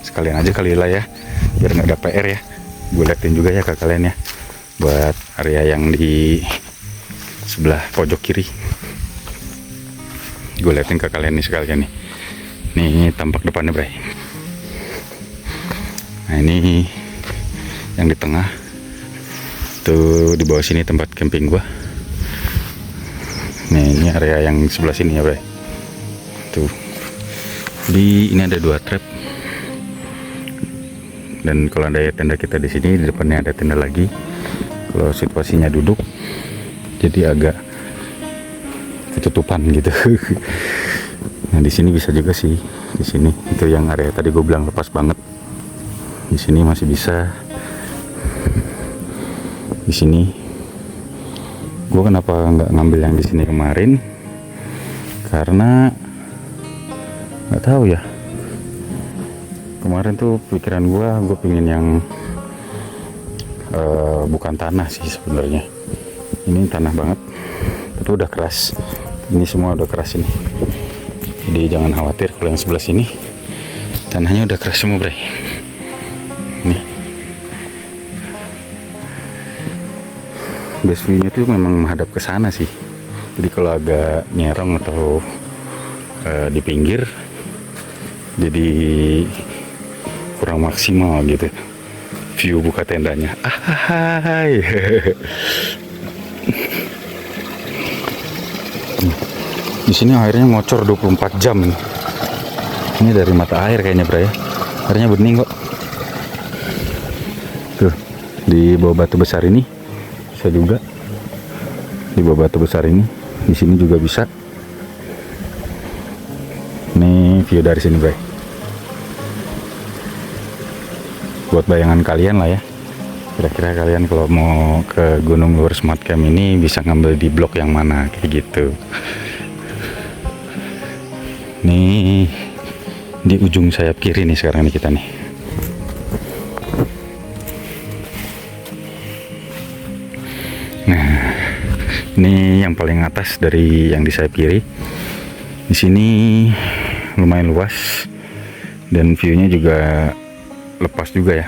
Sekalian aja kali lah ya, biar nggak ada PR ya. Gue liatin juga ya ke kalian ya, buat area yang di sebelah pojok kiri. Gue liatin ke kalian nih sekalian nih. Nih tampak depannya Bray. Nah ini yang di tengah tuh, di bawah sini tempat camping gua. Nih ini area yang sebelah sini ya Bray. Tuh, ini ada 2 trap. Dan kalau ada tenda kita di sini, di depannya ada tenda lagi. Kalau situasinya duduk, jadi agak ketutupan gitu. Nah di sini bisa juga sih, di sini itu yang area tadi gue bilang lepas banget. Di sini masih bisa. Di sini, gue kenapa nggak ngambil yang di sini kemarin? Karena nggak tahu ya. Kemarin tuh pikiran gue pengen yang bukan tanah sih sebenarnya. Ini tanah banget, tapi udah keras. Ini semua udah keras ini. Jadi jangan khawatir kalau yang sebelah sini tanahnya udah keras semua Bray. Nih, base view-nya tuh memang menghadap ke sana sih. Jadi kalau agak nyerong atau di pinggir, jadi kurang maksimal gitu view buka tendanya. Hai. Di sini airnya ngocor 24 jam. Ini dari mata air kayaknya Bray ya. Airnya bening kok. Tuh, di bawah batu besar ini bisa juga. Di bawah batu besar ini, di sini juga bisa. Ini view dari sini Bray. Buat bayangan kalian lah ya, kira-kira kalian kalau mau ke Gunung Luhur Smart Camp ini bisa ngambil di blok yang mana, kayak gitu. Nih di ujung sayap kiri nih sekarang nih kita nih. Nah ini yang paling atas dari yang di sayap kiri. Di sini lumayan luas dan view-nya juga lepas juga ya.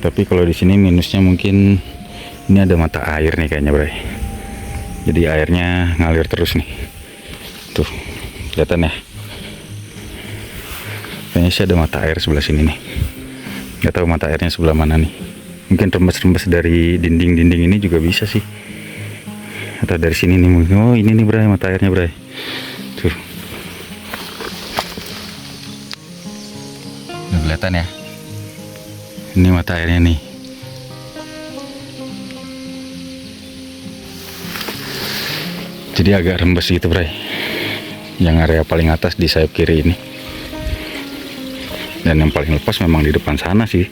Tapi kalau di sini minusnya mungkin ini ada mata air nih kayaknya Bray. Jadi airnya ngalir terus nih. Tuh, kelihatan ya. Kayaknya sih ada mata air sebelah sini nih. Gak tahu mata airnya sebelah mana nih. Mungkin rembes-rembes dari dinding-dinding ini juga bisa sih. Atau dari sini nih. Oh ini nih Bray, mata airnya Bray. Tuh. Kelihatan ya, ini mata airnya nih. Jadi agak rembes gitu Bray, yang area paling atas di sayap kiri ini. Dan yang paling lepas memang di depan sana sih.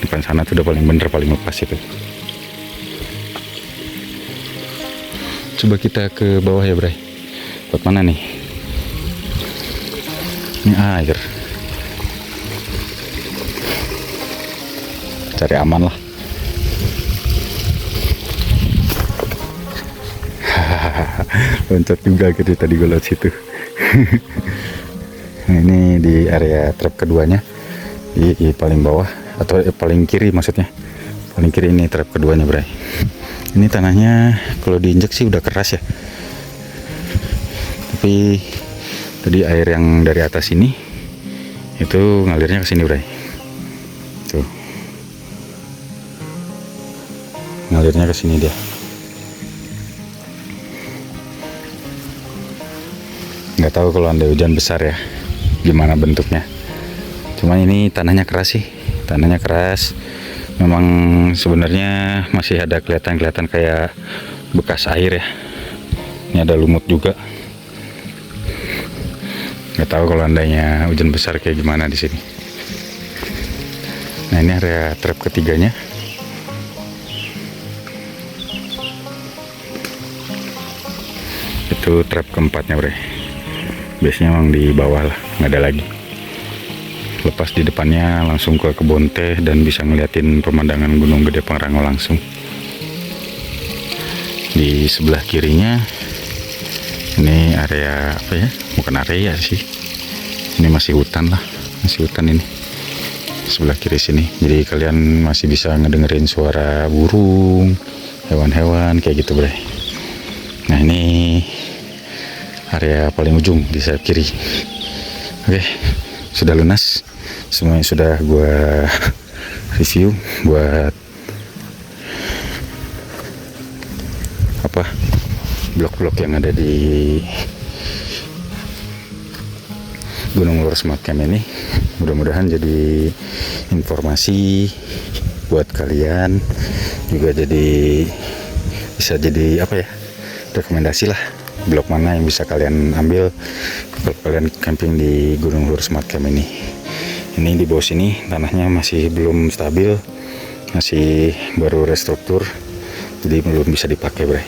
Depan sana tuh udah paling bener, paling lepas itu. Coba kita ke bawah ya Bray. Buat mana nih? Ini air. Cari aman lah. Loncat juga gitu tadi gue lewat situ. Nah, ini di area trap keduanya, di paling bawah atau paling kiri maksudnya. Paling kiri ini trap keduanya Bray. Ini tanahnya kalau diinjek sih udah keras ya. Tapi tadi air yang dari atas ini itu ngalirnya ke sini Bray. Tuh. Ngalirnya ke sini dia. Nggak tahu kalau anda hujan besar ya gimana bentuknya. Cuman ini tanahnya keras sih, tanahnya keras. Memang sebenarnya masih ada kelihatan kayak bekas air ya. Ini ada lumut juga. Nggak tahu kalau andainya hujan besar kayak gimana di sini. Nah, ini area trap ketiganya. Itu trap keempatnya, Bre. Biasanya memang di bawah lah, nggak ada lagi. Lepas di depannya langsung ke kebun teh dan bisa ngeliatin pemandangan Gunung Gede Pangrango langsung. Di sebelah kirinya ini area apa ya? Bukan area sih. Ini masih hutan lah, masih hutan ini. Sebelah kiri sini. Jadi kalian masih bisa ngedengerin suara burung, hewan-hewan kayak gitu, Bre. Nah, ini area paling ujung di sayap kiri. Oke, sudah lunas. Semuanya sudah gua review buat apa blok-blok yang ada di Gunung Luhur Smart Camp ini. Mudah-mudahan jadi informasi buat kalian, juga jadi bisa jadi apa ya, rekomendasi lah blok mana yang bisa kalian ambil kalau kalian camping di Gunung Luhur Smart Camp ini. Ini di bawah sini tanahnya masih belum stabil, masih baru restruktur, jadi belum bisa dipakai, Bre.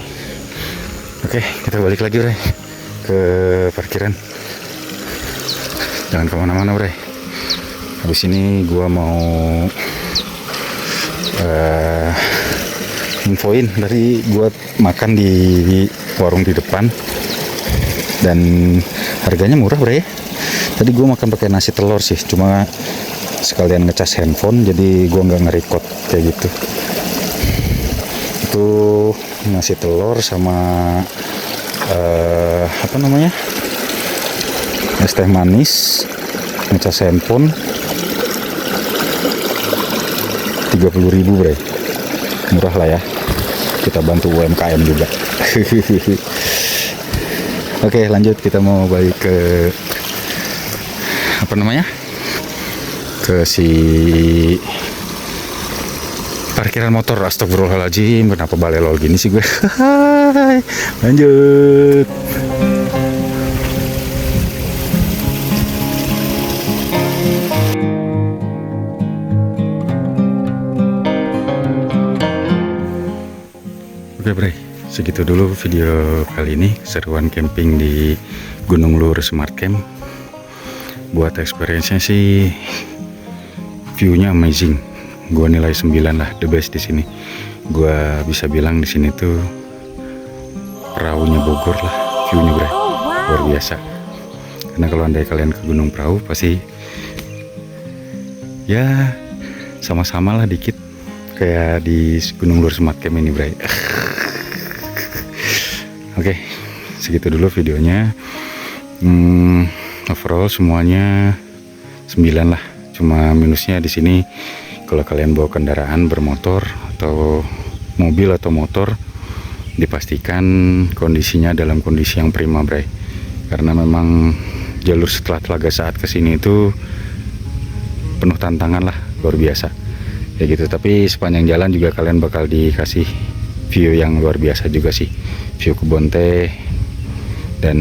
Oke, kita balik lagi, Bre, ke parkiran. Jangan kemana-mana, Bre. Habis ini gua mau infoin dari gua makan di warung di depan, dan harganya murah, Bre. Tadi gue makan pakai nasi telur sih, cuma sekalian ngecas handphone, jadi gue nggak nge-record kayak gitu. Itu nasi telur sama apa namanya, es teh manis, ngecas handphone, 30.000, Bre. Murah lah ya, kita bantu UMKM juga. Oke, lanjut, kita mau balik ke apa namanya, ke si parkiran motor. Astagfirullahaladzim, kenapa balelol gini sih gue. Lanjut. Oke, Bre, segitu dulu video kali ini, seruan camping di Gunung Luhur Smart Camp. Buat experience-nya sih view-nya amazing. Gua nilai 9 lah, the best di sini. Gua bisa bilang di sini tuh perahunya Bogor lah, view-nya, Bre. Luar biasa. Karena kalau andai kalian ke Gunung Perahu pasti ya sama-sama lah dikit kayak di Gunung Luhur Smart Camp ini, Bre. Oke, segitu dulu videonya. Overall semuanya 9 lah. Cuma minusnya di sini kalau kalian bawa kendaraan bermotor atau mobil atau motor, dipastikan kondisinya dalam kondisi yang prima, Bre. Karena memang jalur setelah Telaga Saat ke sini itu penuh tantangan lah, luar biasa. Ya gitu, tapi sepanjang jalan juga kalian bakal dikasih view yang luar biasa juga sih. View kebun teh dan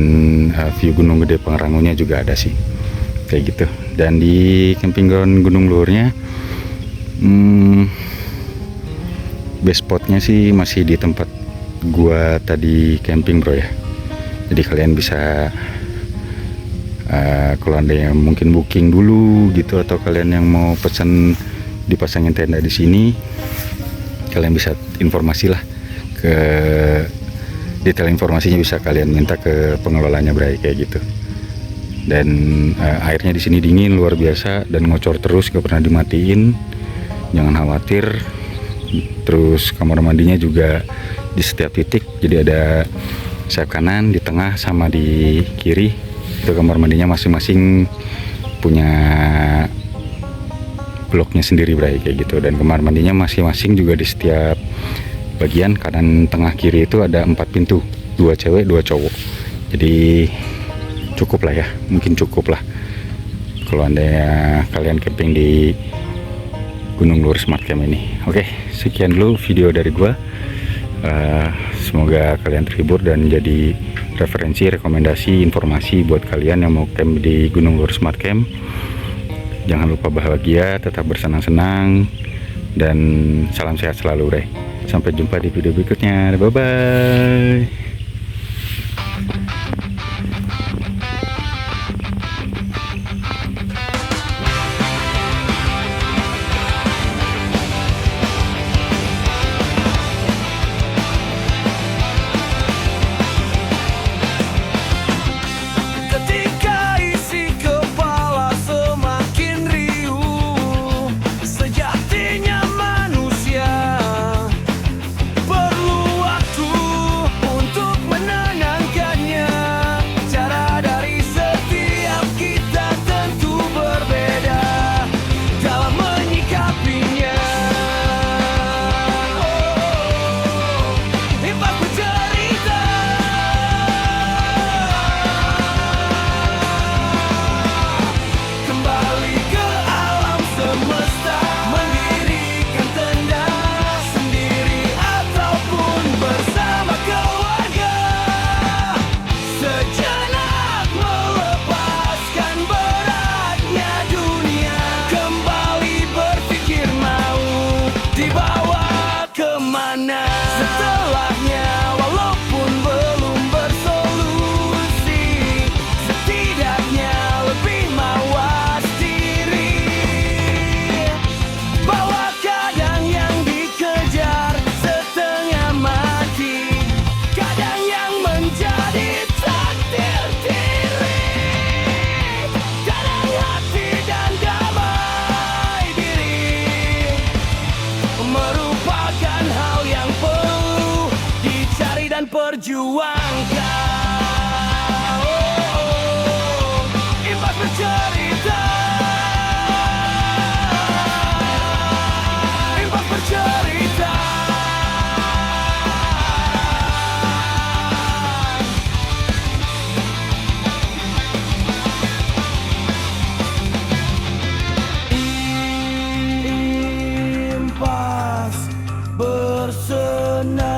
view Gunung Gede Pangrangonya juga ada sih, kayak gitu. Dan di camping ground Gunung Luhurnya base spotnya sih masih di tempat gua tadi camping, Bro ya. Jadi kalian bisa kalau ada yang mungkin booking dulu gitu, atau kalian yang mau pesan dipasangin tenda di sini, kalian bisa informasi lah ke detail informasinya, bisa kalian minta ke pengelolanya, Bray, kayak gitu. Dan airnya di sini dingin luar biasa dan ngocor terus, gak pernah dimatiin. Jangan khawatir. Terus kamar mandinya juga di setiap titik, jadi ada sayap kanan, di tengah, sama di kiri. Itu kamar mandinya masing-masing punya bloknya sendiri, Bray, kayak gitu. Dan kamar mandinya masing-masing juga di setiap bagian kanan, tengah, kiri itu ada 4 pintu, 2 cewek 2 cowok. Jadi cukup lah ya, mungkin cukup lah kalau anda kalian camping di Gunung Lur Smart Camp ini. Oke, sekian dulu video dari gua. Semoga kalian terhibur dan jadi referensi, rekomendasi, informasi buat kalian yang mau camp di Gunung Lur Smart Camp. Jangan lupa bahagia, tetap bersenang-senang, dan salam sehat selalu deh. Sampai jumpa di video berikutnya. Bye bye. Ketika isi kepala semakin riuh, sejatinya manusia perlu waktu untuk menenangkannya. Cara dari setiap kita tentu berbeda dalam menyikapinya. Imbas bercerita, kembali ke alam semesta, mendirikan tenda sendiri ataupun bersama keluarga. Sejenak melepaskan beratnya dunia, kembali berpikir mau dibawa kemana. Setelahnya walaupun belum bersolusi, setidaknya lebih mawas diri. Bahwa kadang yang dikejar setengah mati, kadang yang menjadi takdir diri. Kadang hati dan damai diri merupakan hal yang perlu dicari dan perjuangkan. Imbas bercerita, imbas bercerita. Impas bersenang.